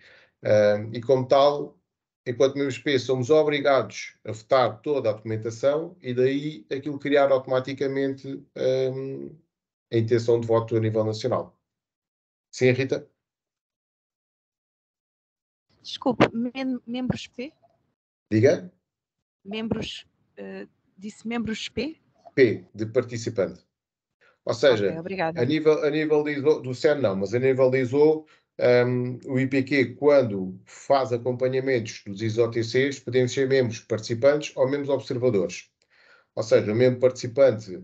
[SPEAKER 1] E como tal, enquanto membros P, somos obrigados a votar toda a documentação e daí aquilo criar automaticamente a intenção de voto a nível nacional. Sim, Rita?
[SPEAKER 5] Desculpe, membros P?
[SPEAKER 1] Diga?
[SPEAKER 5] Membros, disse membros P?
[SPEAKER 1] P, de participante. Ou seja,
[SPEAKER 5] Okay,
[SPEAKER 1] a nível de ISO, do CERN não, mas a nível de ISO, o IPQ, quando faz acompanhamentos dos ISO-TCs, podemos ser membros participantes ou membros observadores. Ou seja, o membro participante,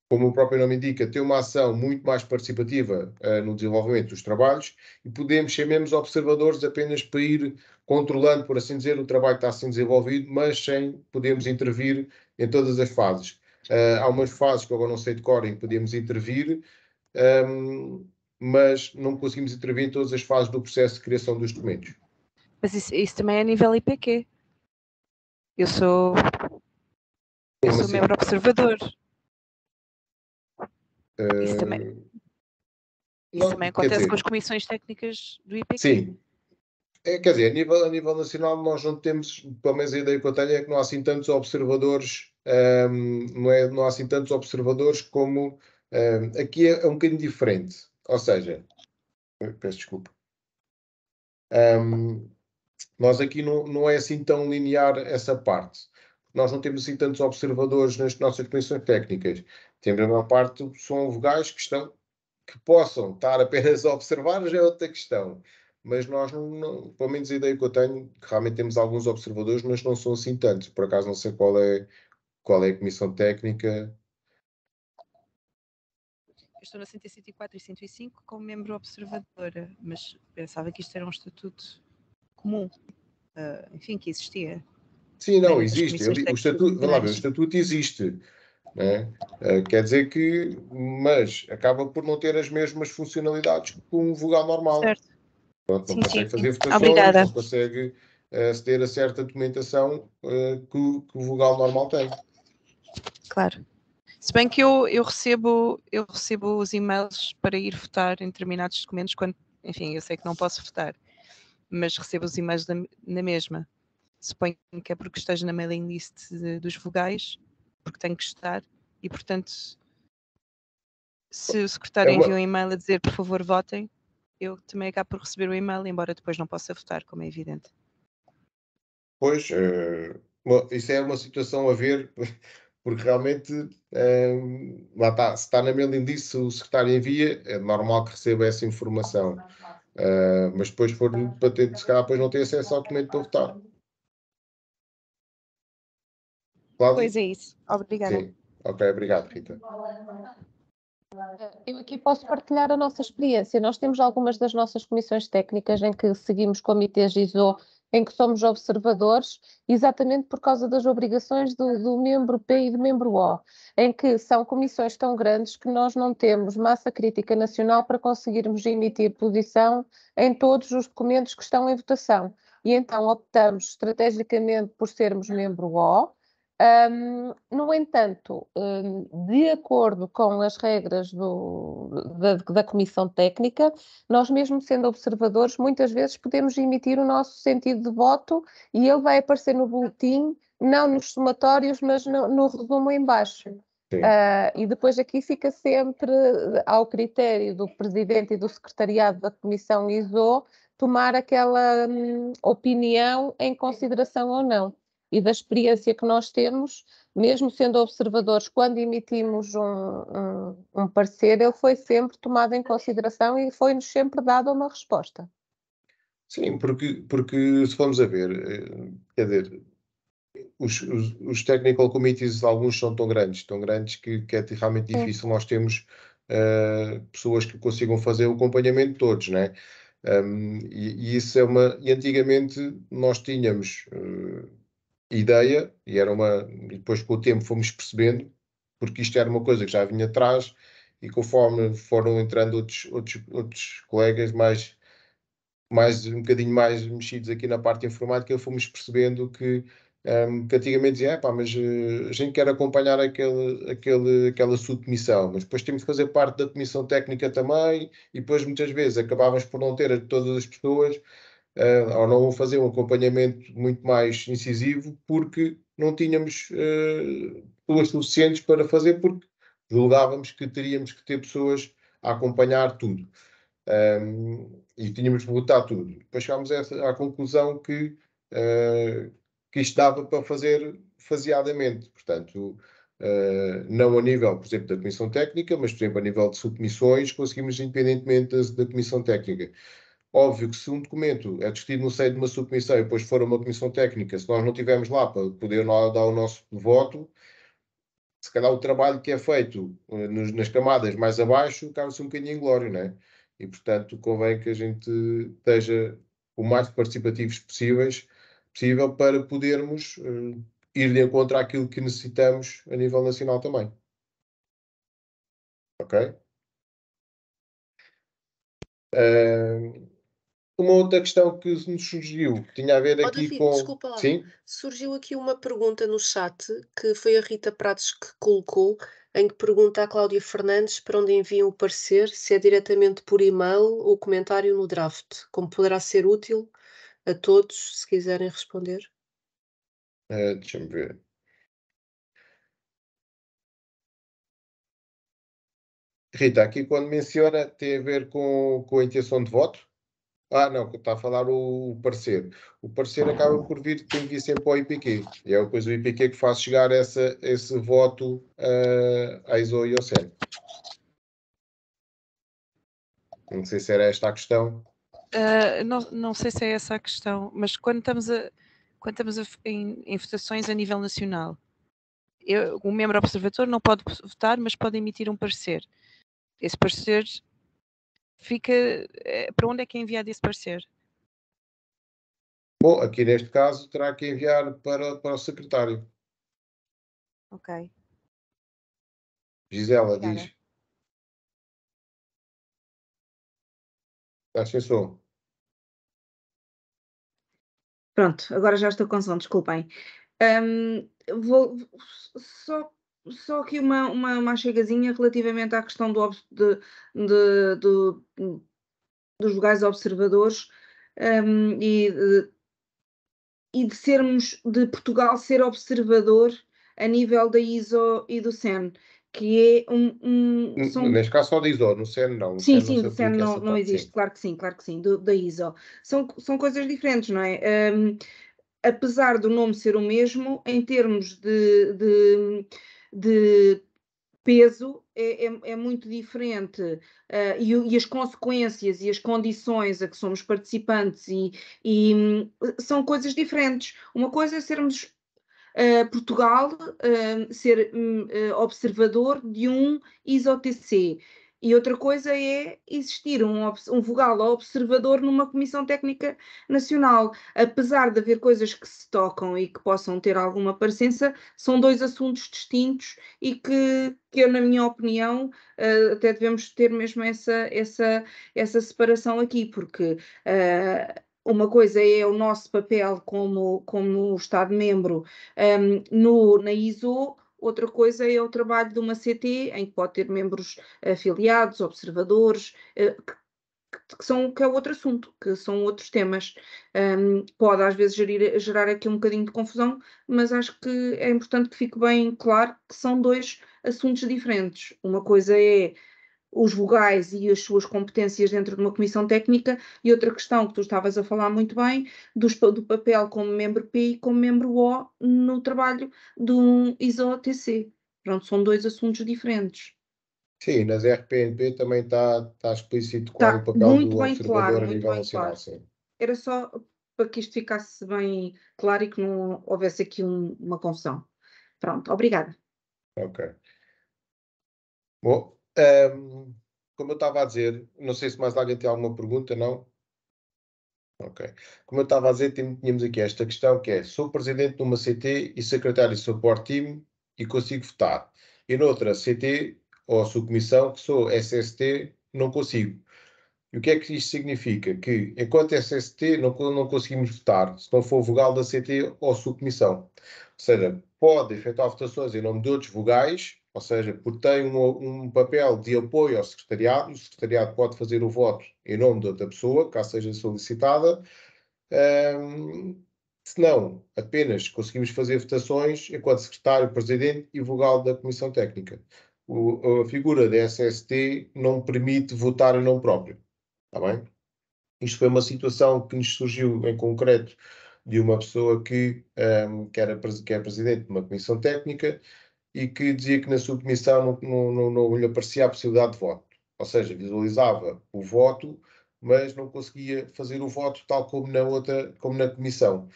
[SPEAKER 1] como o próprio nome indica, tem uma ação muito mais participativa no desenvolvimento dos trabalhos e podemos ser membros observadores apenas para ir controlando, por assim dizer, o trabalho que está sendo desenvolvido, mas sem podermos intervir em todas as fases. Há umas fases que eu agora não sei de cor em que podemos intervir, mas não conseguimos intervir em todas as fases do processo de criação dos documentos.
[SPEAKER 5] Mas isso também é a nível IPQ. Eu sou
[SPEAKER 1] Como assim?
[SPEAKER 5] membro observador. Isso também,
[SPEAKER 1] Não,
[SPEAKER 5] também
[SPEAKER 1] quer
[SPEAKER 5] acontece
[SPEAKER 1] dizer,
[SPEAKER 5] com as comissões técnicas do IPQ.
[SPEAKER 1] sim. Quer dizer, a nível nacional nós não temos, pelo menos a ideia que eu tenho é que não há assim tantos observadores, não há assim tantos observadores como aqui é um bocadinho diferente. Ou seja, peço desculpa. Nós aqui não é assim tão linear essa parte. Nós não temos assim tantos observadores nas nossas comissões técnicas. Temos a maior parte são vogais que possam estar apenas a observar, já é outra questão. Mas nós pelo menos a ideia que eu tenho, que realmente temos alguns observadores, mas não são assim tantos. Por acaso não sei qual é a comissão técnica.
[SPEAKER 5] Eu estou na 104 e 105 como membro observadora, mas pensava que isto era um estatuto comum, enfim, que existia.
[SPEAKER 1] Sim, não,
[SPEAKER 5] Bem, das
[SPEAKER 1] existe.
[SPEAKER 5] comissões
[SPEAKER 1] O estatuto, vamos lá ver, o
[SPEAKER 5] técnicas.
[SPEAKER 1] estatuto existe. Né? Quer dizer que, mas acaba por não ter as mesmas funcionalidades que um vogal normal.
[SPEAKER 5] Certo.
[SPEAKER 1] Pronto, não
[SPEAKER 5] Sim,
[SPEAKER 1] consegue
[SPEAKER 5] sim.
[SPEAKER 1] fazer votações,
[SPEAKER 5] Obrigada.
[SPEAKER 1] não consegue aceder a certa documentação que o vogal normal tem.
[SPEAKER 5] Claro. Se bem que eu recebo os e-mails para ir votar em determinados documentos quando, enfim, eu sei que não posso votar, mas recebo os e-mails na mesma. Suponho que é porque esteja na mailing list dos vogais, porque tenho que estar, e portanto, se o secretário envia um e-mail a dizer por favor votem, eu também acabo por receber o e-mail, embora depois não possa votar, como é evidente.
[SPEAKER 1] Pois, isso é uma situação a ver, porque realmente, lá está, se está na mailing list, se o secretário envia, é normal que receba essa informação. Mas depois, se for para ter, se calhar, depois não tem acesso ao documento para votar. Cláudia?
[SPEAKER 5] Pois é isso. Obrigada.
[SPEAKER 1] Sim. Ok, obrigado, Rita.
[SPEAKER 3] Eu aqui posso partilhar a nossa experiência. Nós temos algumas das nossas comissões técnicas em que seguimos comitês ISO, em que somos observadores, exatamente por causa das obrigações do membro P e do membro O, em que são comissões tão grandes que nós não temos massa crítica nacional para conseguirmos emitir posição em todos os documentos que estão em votação. E então optamos estrategicamente por sermos membro O. No entanto, de acordo com as regras da Comissão Técnica, nós mesmo sendo observadores, muitas vezes podemos emitir o nosso sentido de voto e ele vai aparecer no boletim, não nos somatórios, mas no resumo em baixo. E depois aqui fica sempre ao critério do Presidente e do Secretariado da Comissão ISO tomar aquela opinião em consideração ou não. E da experiência que nós temos, mesmo sendo observadores, quando emitimos um parecer, ele foi sempre tomado em consideração e foi-nos sempre dada uma resposta.
[SPEAKER 1] Sim, porque se formos a ver, quer dizer, os technical committees, alguns são tão grandes que é realmente difícil nós termos pessoas que consigam fazer o acompanhamento de todos, né? E isso e antigamente nós tínhamos ideia, e depois com o tempo fomos percebendo, porque isto era uma coisa que já vinha atrás, e conforme foram entrando outros colegas um bocadinho mais mexidos aqui na parte informática, fomos percebendo que antigamente dizia, mas a gente quer acompanhar aquela submissão, mas depois temos que fazer parte da comissão técnica também, e depois muitas vezes acabávamos por não ter todas as pessoas, ou não fazer um acompanhamento muito mais incisivo, porque não tínhamos pessoas suficientes para fazer, porque julgávamos que teríamos que ter pessoas a acompanhar tudo. E tínhamos que votar tudo. Depois chegámos à conclusão que isto dava para fazer faseadamente. Portanto, não a nível, por exemplo, da Comissão Técnica, mas, por exemplo, a nível de submissões, conseguimos independentemente da Comissão Técnica. Óbvio que se um documento é discutido no seio de uma submissão e depois for uma Comissão Técnica, se nós não estivermos lá para poder dar o nosso voto, se calhar o trabalho que é feito nas camadas mais abaixo acaba-se um bocadinho inglório, não é? E, portanto, convém que a gente esteja o mais participativos possível para podermos ir de encontro àquilo que necessitamos a nível nacional também. Ok? Uma outra questão que nos surgiu, tinha a ver aqui
[SPEAKER 8] David,
[SPEAKER 1] com...
[SPEAKER 8] desculpa lá.
[SPEAKER 1] Sim?
[SPEAKER 8] Surgiu aqui uma pergunta no chat, que foi a Rita Pratos que colocou, em que pergunta à Cláudia Fernandes para onde enviam o parecer, se é diretamente por e-mail ou comentário no draft, como poderá ser útil a todos, se quiserem responder.
[SPEAKER 1] Deixa-me ver. Rita, aqui quando menciona, tem a ver com a intenção de voto? Não, está a falar o parecer. O parecer acaba por vir, tem que vir sempre ao IPQ. E é depois o IPQ que faz chegar esse voto à ISO e ao SEN. Não sei se era esta a questão.
[SPEAKER 5] Não sei se é essa a questão, mas quando estamos em votações a nível nacional, o membro observador não pode votar, mas pode emitir um parecer. Esse parecer fica... para onde é que é enviado esse parecer?
[SPEAKER 1] Bom, aqui neste caso terá que enviar para o secretário.
[SPEAKER 5] Ok.
[SPEAKER 1] Gisela,
[SPEAKER 5] Obrigada.
[SPEAKER 1] diz. Estás sem som.
[SPEAKER 9] Pronto, agora já estou com som, desculpem. Vou só aqui uma chegazinha relativamente à questão dos vogais observadores, e de sermos, de Portugal ser observador a nível da ISO e do SEN, que é
[SPEAKER 1] Neste caso só da ISO, no SEN não. No
[SPEAKER 9] Sim,
[SPEAKER 1] SEN não
[SPEAKER 9] sim,
[SPEAKER 1] se
[SPEAKER 9] do SEN
[SPEAKER 1] aplica essa
[SPEAKER 9] não
[SPEAKER 1] parte,
[SPEAKER 9] existe,
[SPEAKER 1] sim.
[SPEAKER 9] claro que sim, da ISO. São coisas diferentes, não é? Apesar do nome ser o mesmo, em termos de peso é muito diferente, e as consequências e as condições a que somos participantes são coisas diferentes. Uma coisa é sermos Portugal ser observador de um ISO-TC. E outra coisa é existir um vogal observador numa Comissão Técnica Nacional. Apesar de haver coisas que se tocam e que possam ter alguma parecença, são dois assuntos distintos e que eu, na minha opinião, até devemos ter mesmo essa separação aqui, porque uma coisa é o nosso papel como Estado-membro na ISO. Outra coisa é o trabalho de uma CT, em que pode ter membros afiliados, observadores, que é outro assunto, que são outros temas. Pode às vezes gerar aqui um bocadinho de confusão, mas acho que é importante que fique bem claro que são dois assuntos diferentes. Uma coisa é os vogais e as suas competências dentro de uma comissão técnica, e outra questão que tu estavas a falar muito bem, do papel como membro P e como membro O no trabalho de um ISO-TC. Pronto, são dois assuntos diferentes.
[SPEAKER 1] Sim, nas RPNP também está explícito qual é o
[SPEAKER 9] Está
[SPEAKER 1] papel
[SPEAKER 9] muito
[SPEAKER 1] do
[SPEAKER 9] bem
[SPEAKER 1] observador
[SPEAKER 9] claro,
[SPEAKER 1] a
[SPEAKER 9] muito
[SPEAKER 1] nível
[SPEAKER 9] bem
[SPEAKER 1] nacional,
[SPEAKER 9] claro.
[SPEAKER 1] sim.
[SPEAKER 9] Era só para que isto ficasse bem claro e que não houvesse aqui uma confusão. Pronto, obrigada.
[SPEAKER 1] Ok. Bom, como eu estava a dizer, não sei se mais alguém tem alguma pergunta, não? Ok. Como eu estava a dizer, tínhamos aqui esta questão que é: sou presidente de uma CT e secretário de support team e consigo votar. E noutra CT ou subcomissão, que sou SST, não consigo. E o que é que isto significa? Que enquanto SST não conseguimos votar se não for vogal da CT ou subcomissão. Ou seja, pode efetuar votações em nome de outros vogais, ou seja, porque tem um papel de apoio ao secretariado. O secretariado pode fazer o voto em nome de outra pessoa, caso seja solicitada. Se não, apenas conseguimos fazer votações enquanto secretário, presidente e vogal da Comissão Técnica. A figura da SST não permite votar em nome próprio. Está bem? Isto foi uma situação que nos surgiu em concreto de uma pessoa que é presidente de uma comissão técnica e que dizia que na sua comissão não lhe aparecia a possibilidade de voto. Ou seja, visualizava o voto, mas não conseguia fazer o voto tal como na comissão.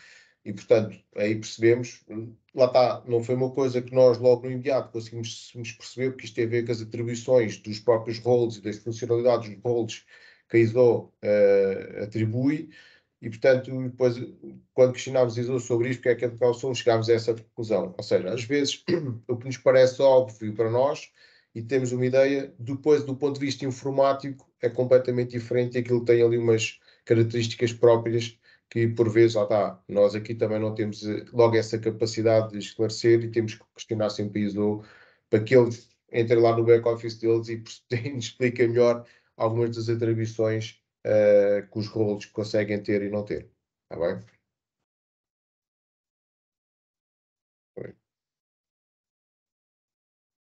[SPEAKER 1] E, portanto, aí percebemos, lá está, não foi uma coisa que nós logo no imediato conseguimos perceber, porque isto tem a ver com as atribuições dos próprios roles e das funcionalidades dos roles que a ISO atribui, E, portanto, depois, quando questionámos Isolde sobre isto, porque é que chegámos a essa conclusão. Ou seja, às vezes, o que nos parece óbvio para nós, e temos uma ideia, depois, do ponto de vista informático, é completamente diferente e aquilo tem ali umas características próprias que, por vezes, lá está, nós aqui também não temos logo essa capacidade de esclarecer e temos que questionar sempre a Isolde para que eles entrem lá no back-office deles e nos expliquem melhor algumas das atribuições que os rolos conseguem ter e não ter. Está bem?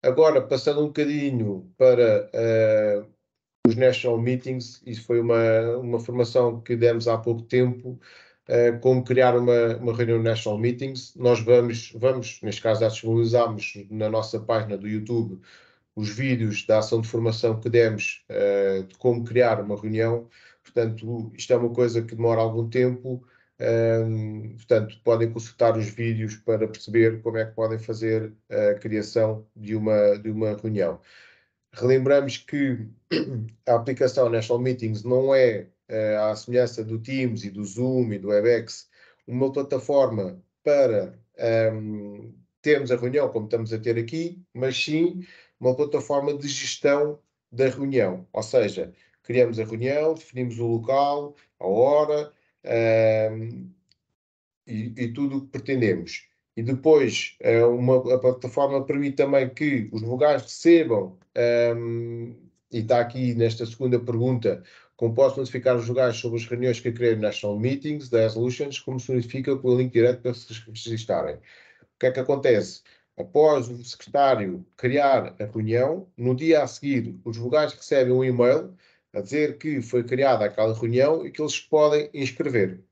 [SPEAKER 1] Agora, passando um bocadinho para os National Meetings, isso foi uma formação que demos há pouco tempo, como criar uma reunião de National Meetings. Nós vamos, neste caso, já disponibilizamos na nossa página do YouTube os vídeos da ação de formação que demos de como criar uma reunião. Portanto, isto é uma coisa que demora algum tempo. Portanto, podem consultar os vídeos para perceber como é que podem fazer a criação de uma reunião. Relembramos que a aplicação National Meetings não é, à semelhança do Teams e do Zoom e do Webex, uma plataforma para termos a reunião como estamos a ter aqui, mas sim uma plataforma de gestão da reunião. Ou seja, criamos a reunião, definimos o local, a hora e tudo o que pretendemos. E depois, a plataforma permite também que os vogais recebam, e está aqui nesta segunda pergunta, como posso notificar os vogais sobre as reuniões que criei no National Meetings, da Resolutions, como se notifica com o link direto para se registarem. O que é que acontece? Após o secretário criar a reunião, no dia a seguir, os vogais recebem um e-mail a dizer que foi criada aquela reunião e que eles podem inscrever.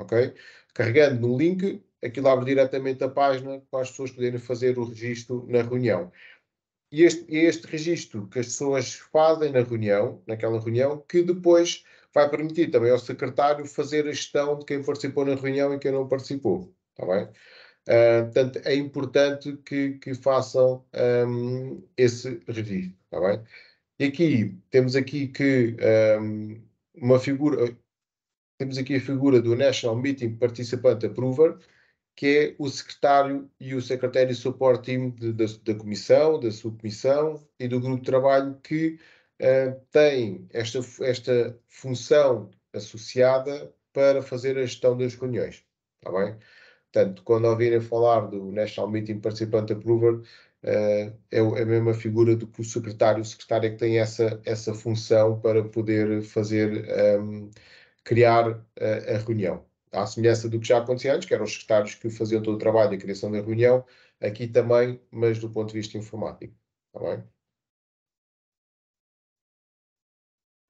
[SPEAKER 1] Ok? Carregando no link, aquilo abre diretamente a página para as pessoas poderem fazer o registro na reunião. E este registro que as pessoas fazem naquela reunião, que depois vai permitir também ao secretário fazer a gestão de quem participou na reunião e quem não participou. Está bem? Portanto, é importante que façam esse registro. Está bem? E aqui, temos aqui uma figura... Temos aqui a figura do National Meeting Participant Approver, que é o secretário e o secretário support team da comissão, da subcomissão e do grupo de trabalho que têm esta função associada para fazer a gestão das reuniões. Está bem? Portanto, quando ouvirem falar do National Meeting Participant Approver, é a mesma figura do que o secretário. O secretário é que tem essa função para poder fazer... criar a reunião. À semelhança do que já acontecia antes, que eram os secretários que faziam todo o trabalho de criação da reunião, aqui também, mas do ponto de vista informático. Está bem?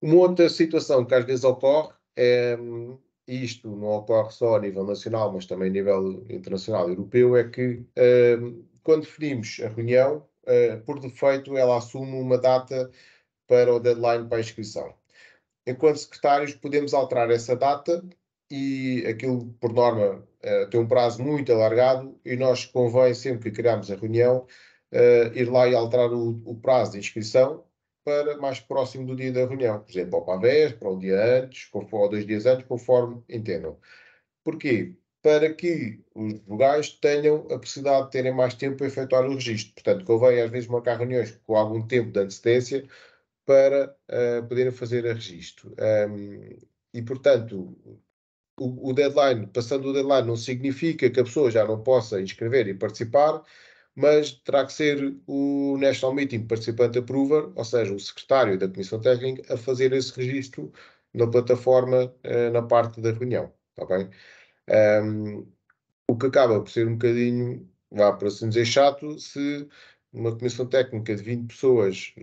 [SPEAKER 1] Uma outra situação que às vezes ocorre, e isto não ocorre só a nível nacional, mas também a nível internacional e europeu, é que quando definimos a reunião, por defeito ela assume uma data para o deadline para a inscrição. Enquanto secretários, podemos alterar essa data e aquilo, por norma, tem um prazo muito alargado e nós convém, sempre que criamos a reunião, ir lá e alterar o prazo de inscrição para mais próximo do dia da reunião. Por exemplo, para a véspera, para o dia antes, ou 2 dias antes, conforme entendam. Porquê? Para que os vogais tenham a possibilidade de terem mais tempo para efetuar o registro. Portanto, convém às vezes marcar reuniões com algum tempo de antecedência para poderem fazer a registro. E, portanto, o deadline, passando o deadline, não significa que a pessoa já não possa inscrever e participar, mas terá que ser o National Meeting Participant Approver, ou seja, o secretário da Comissão Técnica, a fazer esse registro na plataforma, na parte da reunião. Está bem? O que acaba por ser um bocadinho, para assim dizer, chato, se uma comissão técnica de 20 pessoas,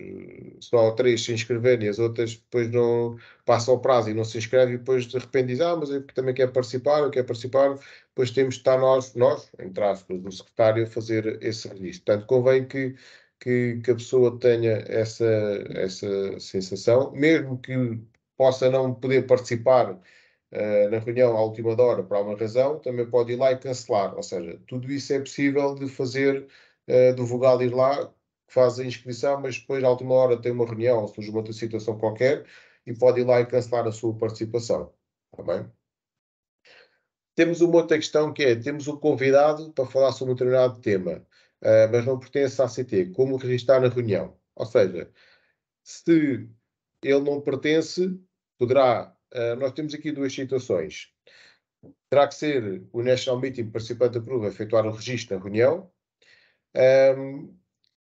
[SPEAKER 1] só 3 se inscreverem e as outras depois não passam o prazo e não se inscrevem e depois de repente dizem, mas eu também quero participar, depois temos de estar nós, entre aspas, do secretário, a fazer esse registro. Portanto, convém que a pessoa tenha essa sensação, mesmo que possa não poder participar na reunião à última hora por alguma razão, também pode ir lá e cancelar. Ou seja, tudo isso é possível de fazer, do vogal ir lá, faz a inscrição, mas depois à última hora tem uma reunião ou surge uma outra situação qualquer e pode ir lá e cancelar a sua participação. Está bem? Temos uma outra questão que é, temos um convidado para falar sobre um determinado tema, mas não pertence à ACT. Como registar na reunião? Ou seja, se ele não pertence, poderá... nós temos aqui duas situações. Terá que ser o National Meeting Participante Approve a efetuar o registro na reunião.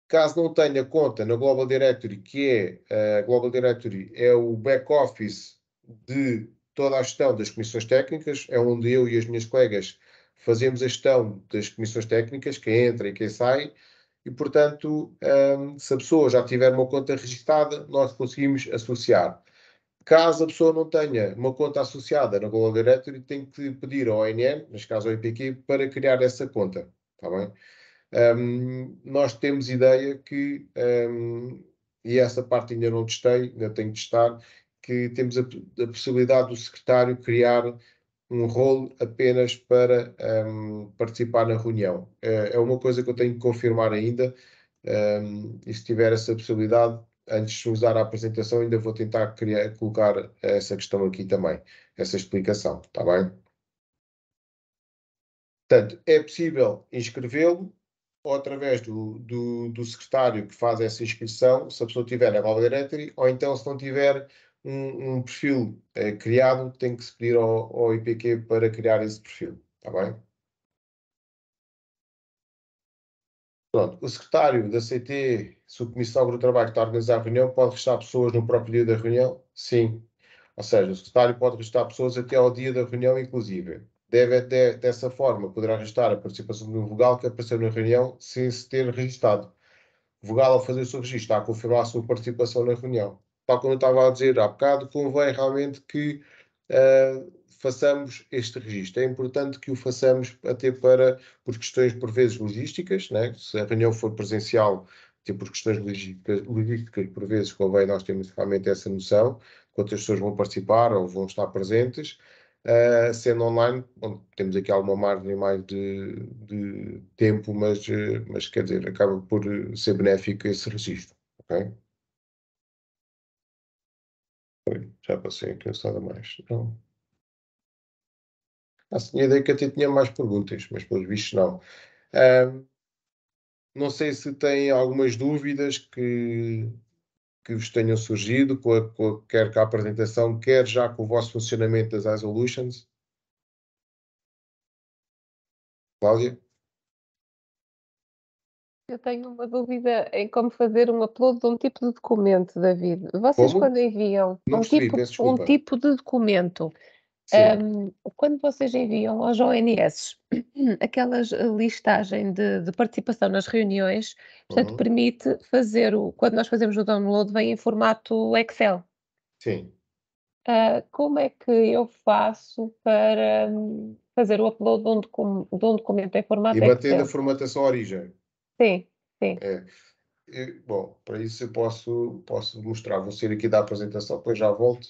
[SPEAKER 1] Caso não tenha conta na Global Directory, que é Global Directory é o back-office de toda a gestão das comissões técnicas, é onde eu e as minhas colegas fazemos a gestão das comissões técnicas, quem entra e quem sai, e, portanto, se a pessoa já tiver uma conta registada, nós conseguimos associar. Caso a pessoa não tenha uma conta associada na Global Directory, tem que pedir ao ONM, neste caso ao IPQ, para criar essa conta. Está bem? Nós temos ideia que, e essa parte ainda não testei, ainda tenho que testar, que temos a possibilidade do secretário criar um role apenas para participar na reunião. É uma coisa que eu tenho que confirmar ainda, e se tiver essa possibilidade, antes de usar a apresentação, ainda vou tentar colocar essa questão aqui também, essa explicação, está bem? Portanto, é possível inscrevê-lo, ou através do secretário que faz essa inscrição, se a pessoa tiver na Global Directory, ou então se não tiver um perfil criado, tem que se pedir ao IPQ para criar esse perfil, está bem? Pronto, o secretário da CT, Subcomissão do Trabalho que está a organizar a reunião, pode registrar pessoas no próprio dia da reunião? Sim. Ou seja, o secretário pode registrar pessoas até ao dia da reunião, inclusive. Dessa forma, poderá registrar a participação de um vogal que apareceu na reunião sem se ter registado. O vogal, ao fazer o seu registro, está a confirmar a sua participação na reunião. Tal como eu estava a dizer há bocado, convém realmente que façamos este registro. É importante que o façamos até por questões, por vezes, logísticas, né? Se a reunião for presencial, até por questões logísticas, por vezes, convém nós termos realmente essa noção, quantas pessoas vão participar ou vão estar presentes. Sendo online, bom, temos aqui alguma margem mais de tempo, mas quer dizer, acaba por ser benéfico esse registro. Ok? Já passei aqui, não está nada mais. Não. Tinha ideia que até tinha mais perguntas, mas pelos vistos não. Não sei se têm algumas dúvidas que vos tenham surgido, quer com a apresentação, quer já com o vosso funcionamento das iSolutions. Cláudia?
[SPEAKER 3] Eu tenho uma dúvida em como fazer um upload de um tipo de documento, David. Vocês
[SPEAKER 1] Como?
[SPEAKER 3] quando enviam
[SPEAKER 1] Não percebi, peço desculpa.
[SPEAKER 3] um tipo de documento, quando vocês enviam aos ONS aquelas listagem de participação nas reuniões, portanto, permite fazer quando nós fazemos o download, vem em formato Excel.
[SPEAKER 1] Sim.
[SPEAKER 3] Como é que eu faço para fazer o upload de um documento em formato Excel?
[SPEAKER 1] E mantendo a formatação origem.
[SPEAKER 3] Sim, sim.
[SPEAKER 1] Bom, para isso eu posso mostrar. Vou sair aqui da apresentação, depois já volto.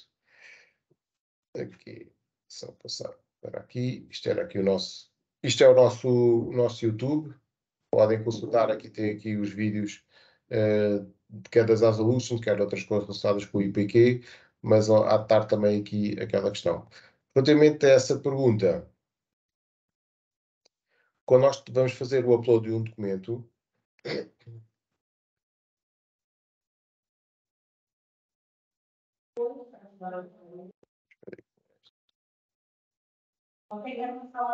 [SPEAKER 1] Aqui, só passar para aqui. Isto é o nosso YouTube. Podem consultar, aqui tem aqui os vídeos, quer das iSolutions, quer de outras coisas relacionadas com o IPQ, mas há de estar também aqui aquela questão. Relativamente a essa pergunta, quando nós vamos fazer o upload de um documento,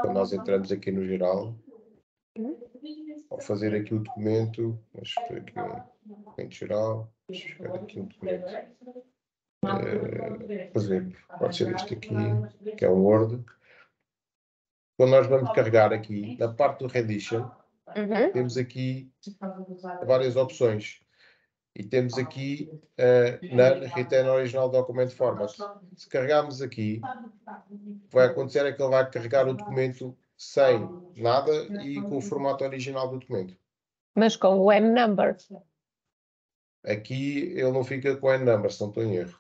[SPEAKER 1] quando nós entramos aqui no geral, ao fazer aqui o documento, vamos ver aqui um documento geral, vamos ver aqui um documento, por exemplo, pode ser este aqui, que é um Word. Quando nós vamos carregar aqui, na parte do Rendition, temos aqui várias opções. E temos aqui None Retain Original Document Format. Se carregarmos aqui, o que vai acontecer é que ele vai carregar o documento sem nada e com o formato original do documento.
[SPEAKER 3] Mas com o M-Number.
[SPEAKER 1] Aqui ele não fica com o N-Number, se não estou em erro.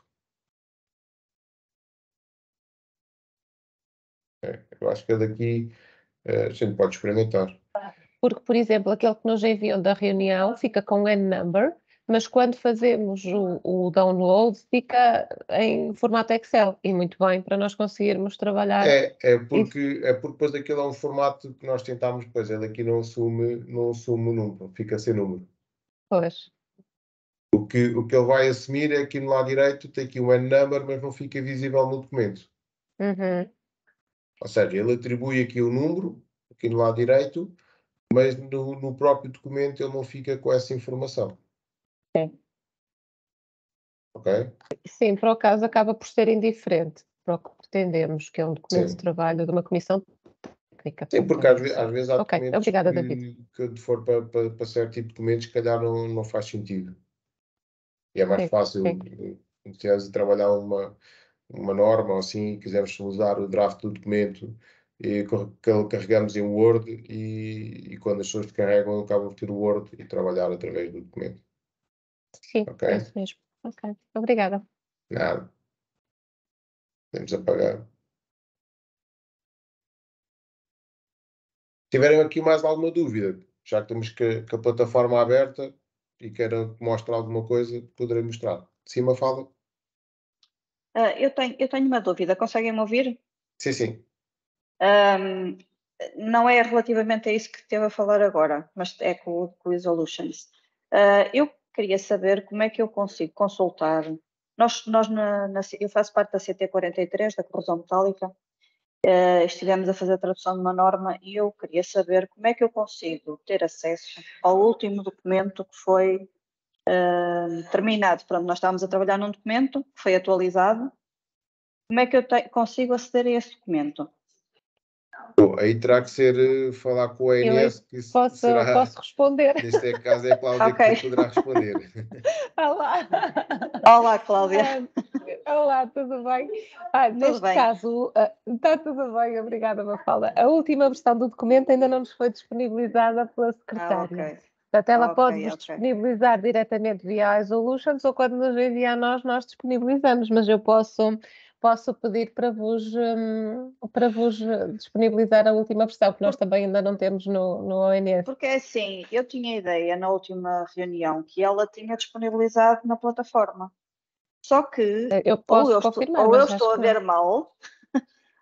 [SPEAKER 1] Eu acho que é daqui a gente pode experimentar.
[SPEAKER 3] Porque, por exemplo, aquele que nos enviam da reunião fica com o N-Number, mas quando fazemos o download fica em formato Excel e muito bem para nós conseguirmos trabalhar.
[SPEAKER 1] É porque depois aquilo é um formato que nós tentámos, depois ele aqui não assume o número, fica sem número.
[SPEAKER 3] Pois.
[SPEAKER 1] O que ele vai assumir é que no lado direito tem aqui um N-number, mas não fica visível no documento.
[SPEAKER 3] Uhum.
[SPEAKER 1] Ou seja, ele atribui aqui o número, aqui no lado direito, mas no próprio documento ele não fica com essa informação.
[SPEAKER 3] Sim.
[SPEAKER 1] Ok?
[SPEAKER 3] Sim, para o caso acaba por ser indiferente para o que pretendemos, que é um documento
[SPEAKER 1] Sim.
[SPEAKER 3] de trabalho de uma comissão técnica.
[SPEAKER 1] Sim, porque às vezes há
[SPEAKER 3] Ok,
[SPEAKER 1] documentos
[SPEAKER 3] obrigada, David.
[SPEAKER 1] que for para certo tipo de documentos, se calhar não faz sentido. E é mais
[SPEAKER 3] Sim,
[SPEAKER 1] fácil,
[SPEAKER 3] sim.
[SPEAKER 1] se estivermos a trabalhar uma norma ou assim, quisermos usar o draft do documento e carregamos em Word e quando as pessoas carregam acabam de ter o Word e trabalhar através do documento.
[SPEAKER 3] Sim,
[SPEAKER 1] Ok?
[SPEAKER 3] é isso mesmo. Ok, obrigada.
[SPEAKER 1] Nada. Podemos apagar. Se tiverem aqui mais alguma dúvida, já que temos que a plataforma aberta e queiram que mostre alguma coisa, poderei mostrar. De cima fala?
[SPEAKER 10] Eu tenho uma dúvida, conseguem-me ouvir?
[SPEAKER 1] Sim, sim.
[SPEAKER 10] Não é relativamente a isso que esteve a falar agora, mas é com o Isolutions. Eu queria saber como é que eu consigo consultar. Eu faço parte da CT43, da corrosão metálica. Estivemos a fazer a tradução de uma norma e eu queria saber como é que eu consigo ter acesso ao último documento que foi terminado. Pronto, nós estávamos a trabalhar num documento que foi atualizado. Como é que eu consigo aceder a esse documento?
[SPEAKER 1] Bom, aí terá que ser falar com a ANS, que isso será,
[SPEAKER 3] Posso responder?
[SPEAKER 1] neste caso é a Cláudia
[SPEAKER 10] Ok.
[SPEAKER 1] que poderá responder.
[SPEAKER 3] Olá.
[SPEAKER 10] Olá, Cláudia.
[SPEAKER 3] Olá, tudo bem? Neste
[SPEAKER 10] bem.
[SPEAKER 3] caso, está tudo bem, obrigada, Mafalda. A última versão do documento ainda não nos foi disponibilizada pela secretária.
[SPEAKER 10] Ok.
[SPEAKER 3] Portanto, ela
[SPEAKER 10] Ok,
[SPEAKER 3] pode-vos
[SPEAKER 10] ok.
[SPEAKER 3] disponibilizar diretamente via iSolutions ou quando nos envia a nós disponibilizamos, mas eu posso pedir para vos disponibilizar a última versão, que nós também ainda não temos no ONS.
[SPEAKER 10] Porque é assim, eu tinha ideia na última reunião que ela tinha disponibilizado na plataforma. Só que
[SPEAKER 3] Eu posso confirmar, mas
[SPEAKER 10] estou a ver mal,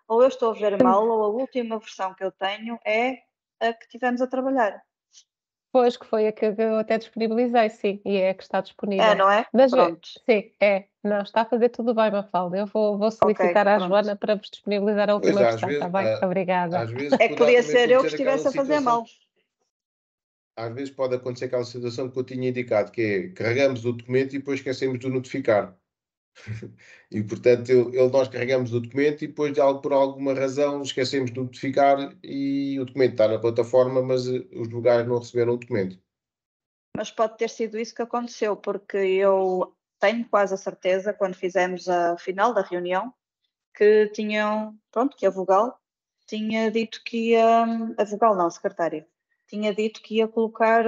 [SPEAKER 10] ou eu estou a ver mal, ou a última versão que eu tenho é a que tivemos a trabalhar.
[SPEAKER 3] Pois, que foi a que eu até disponibilizei, sim, e é a que está disponível.
[SPEAKER 10] É, não é?
[SPEAKER 3] Mas,
[SPEAKER 10] Pronto.
[SPEAKER 3] sim, é. Não, está a fazer tudo bem, Mafalda. Eu vou solicitar à
[SPEAKER 10] pronto.
[SPEAKER 3] Joana para vos disponibilizar a última
[SPEAKER 1] Pois,
[SPEAKER 3] versão, está bem? Obrigada.
[SPEAKER 1] Às vezes
[SPEAKER 10] É que podia
[SPEAKER 1] também
[SPEAKER 10] ser eu que
[SPEAKER 1] acontecer
[SPEAKER 10] estivesse a fazer
[SPEAKER 1] situação-
[SPEAKER 10] mal.
[SPEAKER 1] Às vezes pode acontecer aquela situação que eu tinha indicado, que é carregamos o documento e depois esquecemos de o notificar. E, portanto, nós carregamos o documento e depois, por alguma razão, esquecemos de notificar e o documento está na plataforma, mas os lugares não receberam o documento.
[SPEAKER 10] Mas pode ter sido isso que aconteceu, porque eu tenho quase a certeza, quando fizemos a final da reunião, que que a vogal tinha dito que ia, a vogal não, a secretária, tinha dito que ia colocar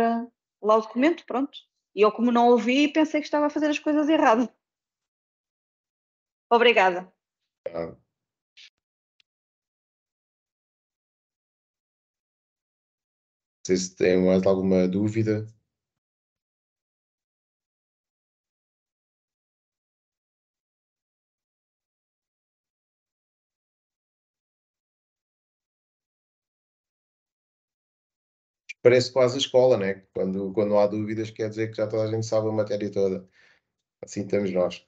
[SPEAKER 10] lá o documento, pronto. E eu, como não ouvi, pensei que estava a fazer as coisas errado. Obrigada.
[SPEAKER 1] Ah. Não sei se tem mais alguma dúvida. Parece quase a escola, né? Quando há dúvidas, quer dizer que já toda a gente sabe a matéria toda. Assim estamos nós.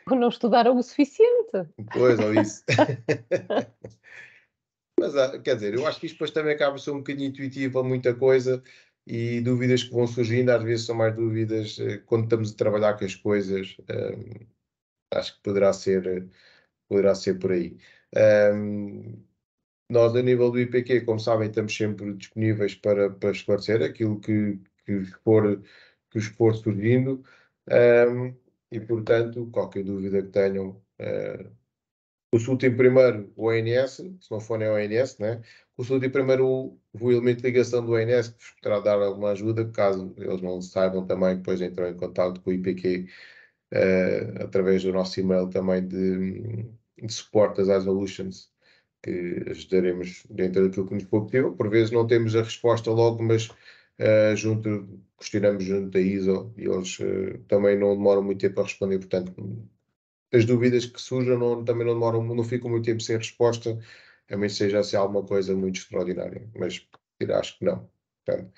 [SPEAKER 3] Não estudaram o suficiente.
[SPEAKER 1] Pois, ou isso. Mas, quer dizer, eu acho que isto depois também acaba por ser um bocadinho intuitivo a muita coisa e dúvidas que vão surgindo, às vezes são mais dúvidas quando estamos a trabalhar com as coisas. Acho que poderá ser por aí. Nós, a nível do IPQ, como sabem, estamos sempre disponíveis para esclarecer aquilo que vos for surgindo e, portanto, qualquer dúvida que tenham, consultem primeiro o ONS, se não forem ao ONS, né? Consultem primeiro o elemento de ligação do ONS, que vos poderá dar alguma ajuda, caso eles não saibam também, depois entram em contato com o IPQ através do nosso e-mail também de suporte às iSolutions, que ajudaremos dentro daquilo que nos for possível. Por vezes não temos a resposta logo, mas questionamos junto da ISO e eles também não demoram muito tempo a responder. Portanto, as dúvidas que surjam também não demoram, não ficam muito tempo sem resposta, a menos que seja assim, alguma coisa muito extraordinária, mas acho que não. Portanto,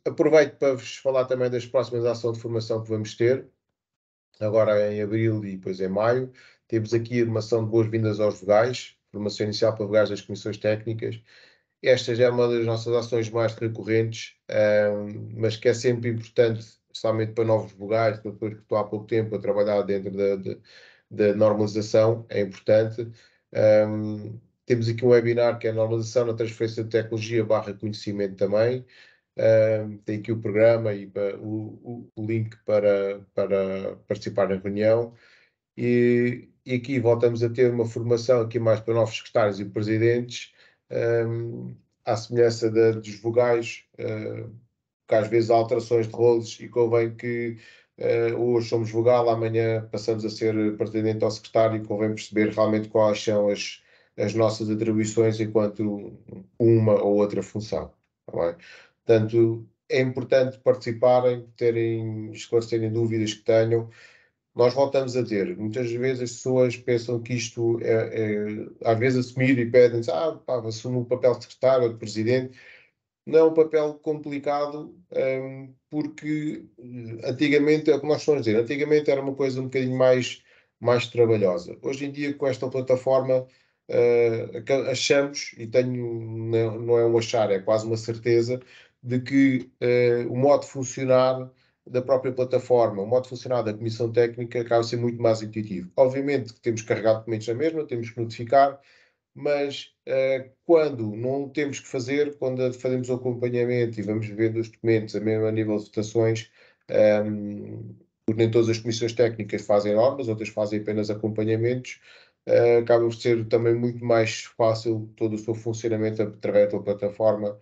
[SPEAKER 1] aproveito para vos falar também das próximas ações de formação que vamos ter, agora em abril e depois em maio. Temos aqui a formação de boas-vindas aos vogais, formação inicial para vogais das comissões técnicas. Esta já é uma das nossas ações mais recorrentes, mas que é sempre importante, especialmente para novos vogais, depois que estou há pouco tempo a trabalhar dentro da normalização, é importante. Temos aqui um webinar que é a normalização na transferência de tecnologia / conhecimento também. Tem aqui o programa e o link para participar na reunião. E aqui voltamos a ter uma formação aqui mais para novos secretários e presidentes, à semelhança dos vogais, que às vezes há alterações de roles e convém que hoje somos vogal, amanhã passamos a ser presidente ou secretário, e convém perceber realmente quais são as nossas atribuições enquanto uma ou outra função. Tá bem? Portanto, é importante participarem, esclarecerem dúvidas que tenham. Nós voltamos a ter, muitas vezes as pessoas pensam que isto às vezes assumir e pedem-nos, assumo o papel de secretário ou de presidente. Não é um papel complicado, porque antigamente, é o que nós estamos a dizer, antigamente era uma coisa um bocadinho mais trabalhosa. Hoje em dia, com esta plataforma, achamos, e não é um achar, é quase uma certeza, de que o modo de funcionar da própria plataforma, o modo de funcionar da comissão técnica acaba a ser muito mais intuitivo. Obviamente que temos que carregar documentos na mesma, temos que notificar, mas quando não temos que fazer, quando fazemos o acompanhamento e vamos vendo os documentos, mesmo a nível de votações, porque nem todas as comissões técnicas fazem normas, outras fazem apenas acompanhamentos, acaba por ser também muito mais fácil todo o seu funcionamento através da plataforma.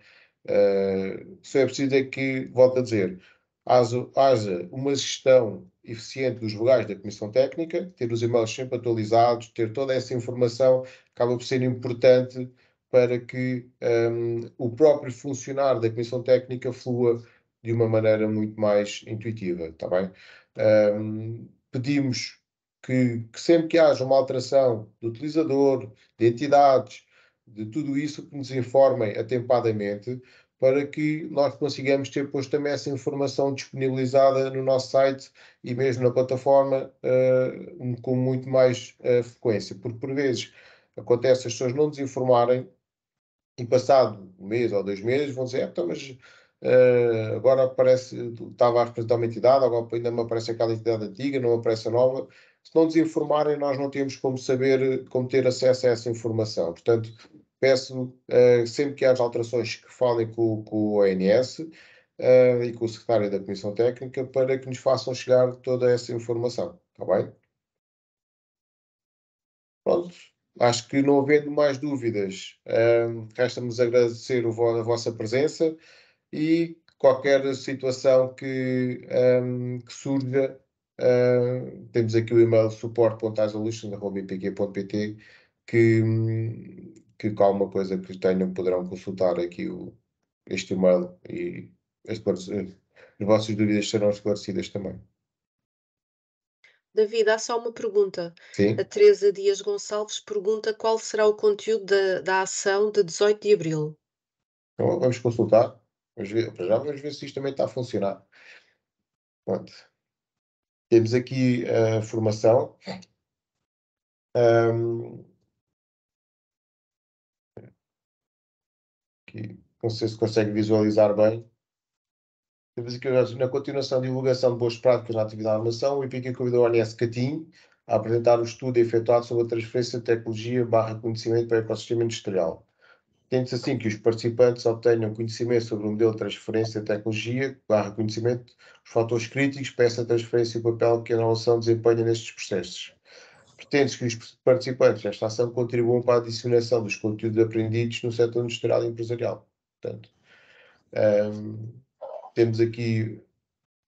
[SPEAKER 1] Só é preciso é que, volto a dizer, haja uma gestão eficiente dos vogais da comissão técnica, ter os e-mails sempre atualizados, ter toda essa informação, acaba por ser importante para que o próprio funcionar da comissão técnica flua de uma maneira muito mais intuitiva, está bem? Pedimos que sempre que haja uma alteração do utilizador, de entidades, de tudo isso, que nos informem atempadamente, para que nós consigamos ter depois também essa informação disponibilizada no nosso site e mesmo na plataforma com muito mais frequência, porque por vezes acontece as pessoas não nos informarem e passado um mês ou 2 meses vão dizer, então, mas agora estava a representar uma entidade, agora ainda me aparece aquela entidade antiga, não aparece a nova. Se não nos informarem, nós não temos como saber, como ter acesso a essa informação. Portanto, peço sempre que haja alterações que falem com o ONS e com o secretário da Comissão Técnica para que nos façam chegar toda essa informação. Está bem? Pronto. Acho que não havendo mais dúvidas, resta-nos agradecer a vossa presença e qualquer situação que surja, temos aqui o e-mail support.isolution@ipq.pt que com alguma coisa que tenham poderão consultar aqui este e-mail e as vossas dúvidas serão esclarecidas também.
[SPEAKER 8] David, há só uma pergunta.
[SPEAKER 1] Sim.
[SPEAKER 8] A Teresa Dias Gonçalves pergunta qual será o conteúdo da ação de 18 de abril.
[SPEAKER 1] Então, vamos consultar. Vamos ver se isto também está a funcionar. Pronto. Temos aqui a formação. Aqui, não sei se consegue visualizar bem. Temos aqui na continuação de divulgação de boas práticas na atividade de armação, o IPQ convidou a ONS Catim a apresentar o estudo efetuado sobre a transferência de tecnologia / conhecimento para o ecossistema industrial. Tendo-se assim que os participantes obtenham conhecimento sobre o modelo de transferência de tecnologia / conhecimento, os fatores críticos para essa transferência e o papel que a inovação desempenha nestes processos. Pretende-se que os participantes desta ação contribuam para a disseminação dos conteúdos aprendidos no setor industrial e empresarial. Portanto, temos aqui,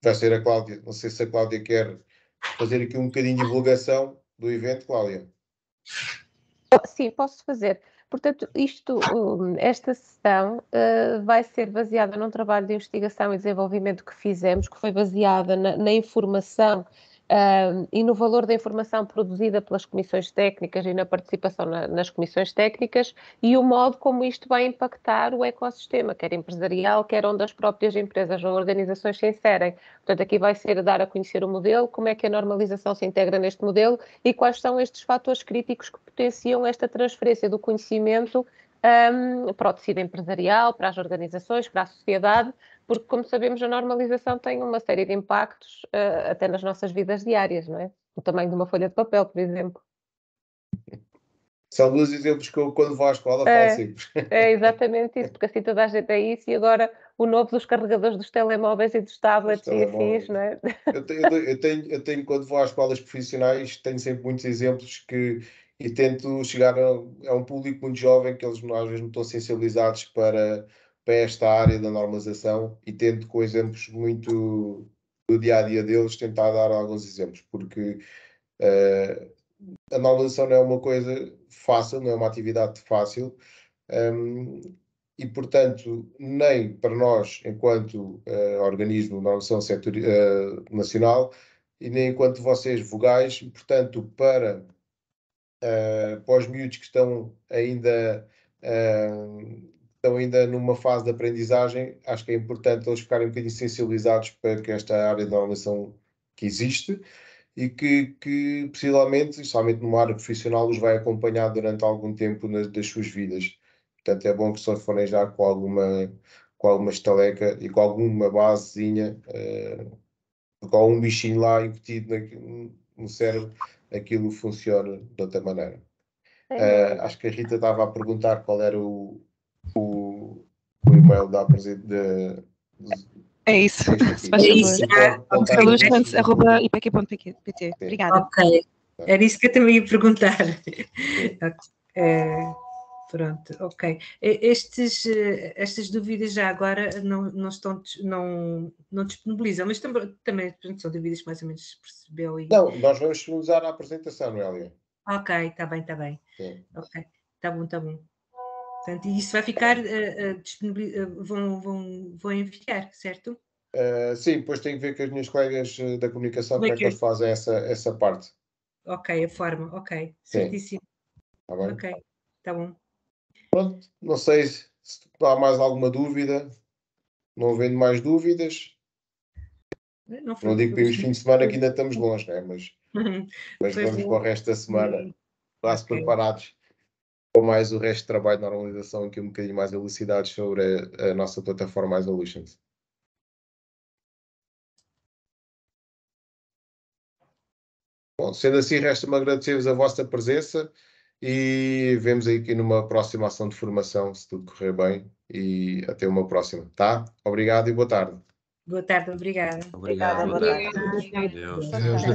[SPEAKER 1] vai ser a Cláudia, não sei se a Cláudia quer fazer aqui um bocadinho de divulgação do evento, Cláudia.
[SPEAKER 3] Sim, posso fazer, portanto, esta sessão vai ser baseada num trabalho de investigação e desenvolvimento que fizemos, que foi baseada na informação e no valor da informação produzida pelas comissões técnicas e na participação nas comissões técnicas e o modo como isto vai impactar o ecossistema, quer empresarial, quer onde as próprias empresas ou organizações se inserem. Portanto, aqui vai ser dar a conhecer o modelo, como é que a normalização se integra neste modelo e quais são estes fatores críticos que potenciam esta transferência do conhecimento para o tecido empresarial, para as organizações, para a sociedade, porque, como sabemos, a normalização tem uma série de impactos até nas nossas vidas diárias, não é? O tamanho de uma folha de papel, por exemplo.
[SPEAKER 1] São dois exemplos que eu, quando vou à escola, falo sempre.
[SPEAKER 3] É exatamente isso, porque assim toda a gente é isso, e agora o novo dos carregadores dos telemóveis e dos tablets e afins, não é?
[SPEAKER 1] Eu tenho, quando vou às escolas profissionais, tenho sempre muitos exemplos e tento chegar a um público muito jovem, que eles às vezes não estão sensibilizados para esta área da normalização, e tento, com exemplos muito do dia-a-dia deles, tentar dar alguns exemplos, porque a normalização não é uma coisa fácil, não é uma atividade fácil, e, portanto, nem para nós, enquanto organismo de normalização nacional, e nem enquanto vocês, vogais, portanto, para os miúdos que estão ainda numa fase de aprendizagem, acho que é importante eles ficarem um bocadinho sensibilizados para que esta área de normalização que existe e que possivelmente, somente numa área profissional, os vai acompanhar durante algum tempo das suas vidas. Portanto, é bom que só forem já com alguma estaleca e com alguma basezinha, com algum bichinho lá incutido no cérebro, aquilo funciona de outra maneira. Acho que a Rita estava a perguntar qual era o e-mail da apresentação.
[SPEAKER 5] É isso. Se faz favor. solutions@ipq.pt. Obrigada.
[SPEAKER 11] Ok. Era isso que eu também ia perguntar. Pronto, ok. Estas dúvidas já agora não disponibilizam, mas também são dúvidas que mais ou menos percebeu.
[SPEAKER 1] Não, nós vamos disponibilizar a apresentação, Noélia.
[SPEAKER 11] Ok, está bem. Sim. Ok, está bom. Portanto, isso vai ficar disponível, vão enviar, certo?
[SPEAKER 1] Sim, depois tenho que ver com as minhas colegas da comunicação como é que eles fazem essa parte.
[SPEAKER 11] Ok, a forma, ok. Certíssimo.
[SPEAKER 1] Está bem?
[SPEAKER 11] Ok, está bom.
[SPEAKER 1] Pronto, não sei se há mais alguma dúvida. Não havendo mais dúvidas. Não digo para irmos fim de semana que ainda estamos longe, né? Mas vamos para o resto da semana quase preparados com mais o resto de trabalho de normalização, aqui um bocadinho mais elucidados sobre a nossa plataforma iSolutions. Bom, sendo assim, resta-me agradecer-vos a vossa presença e vemos aí aqui numa próxima ação de formação, se tudo correr bem, e até uma próxima, tá? Obrigado e boa tarde.
[SPEAKER 11] Boa tarde, obrigada.
[SPEAKER 12] Obrigado, boa tarde. Deus.
[SPEAKER 6] Boa tarde.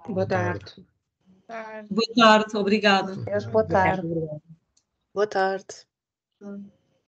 [SPEAKER 11] Boa tarde. Boa tarde, obrigada.
[SPEAKER 3] Deus, boa tarde.
[SPEAKER 8] Boa tarde.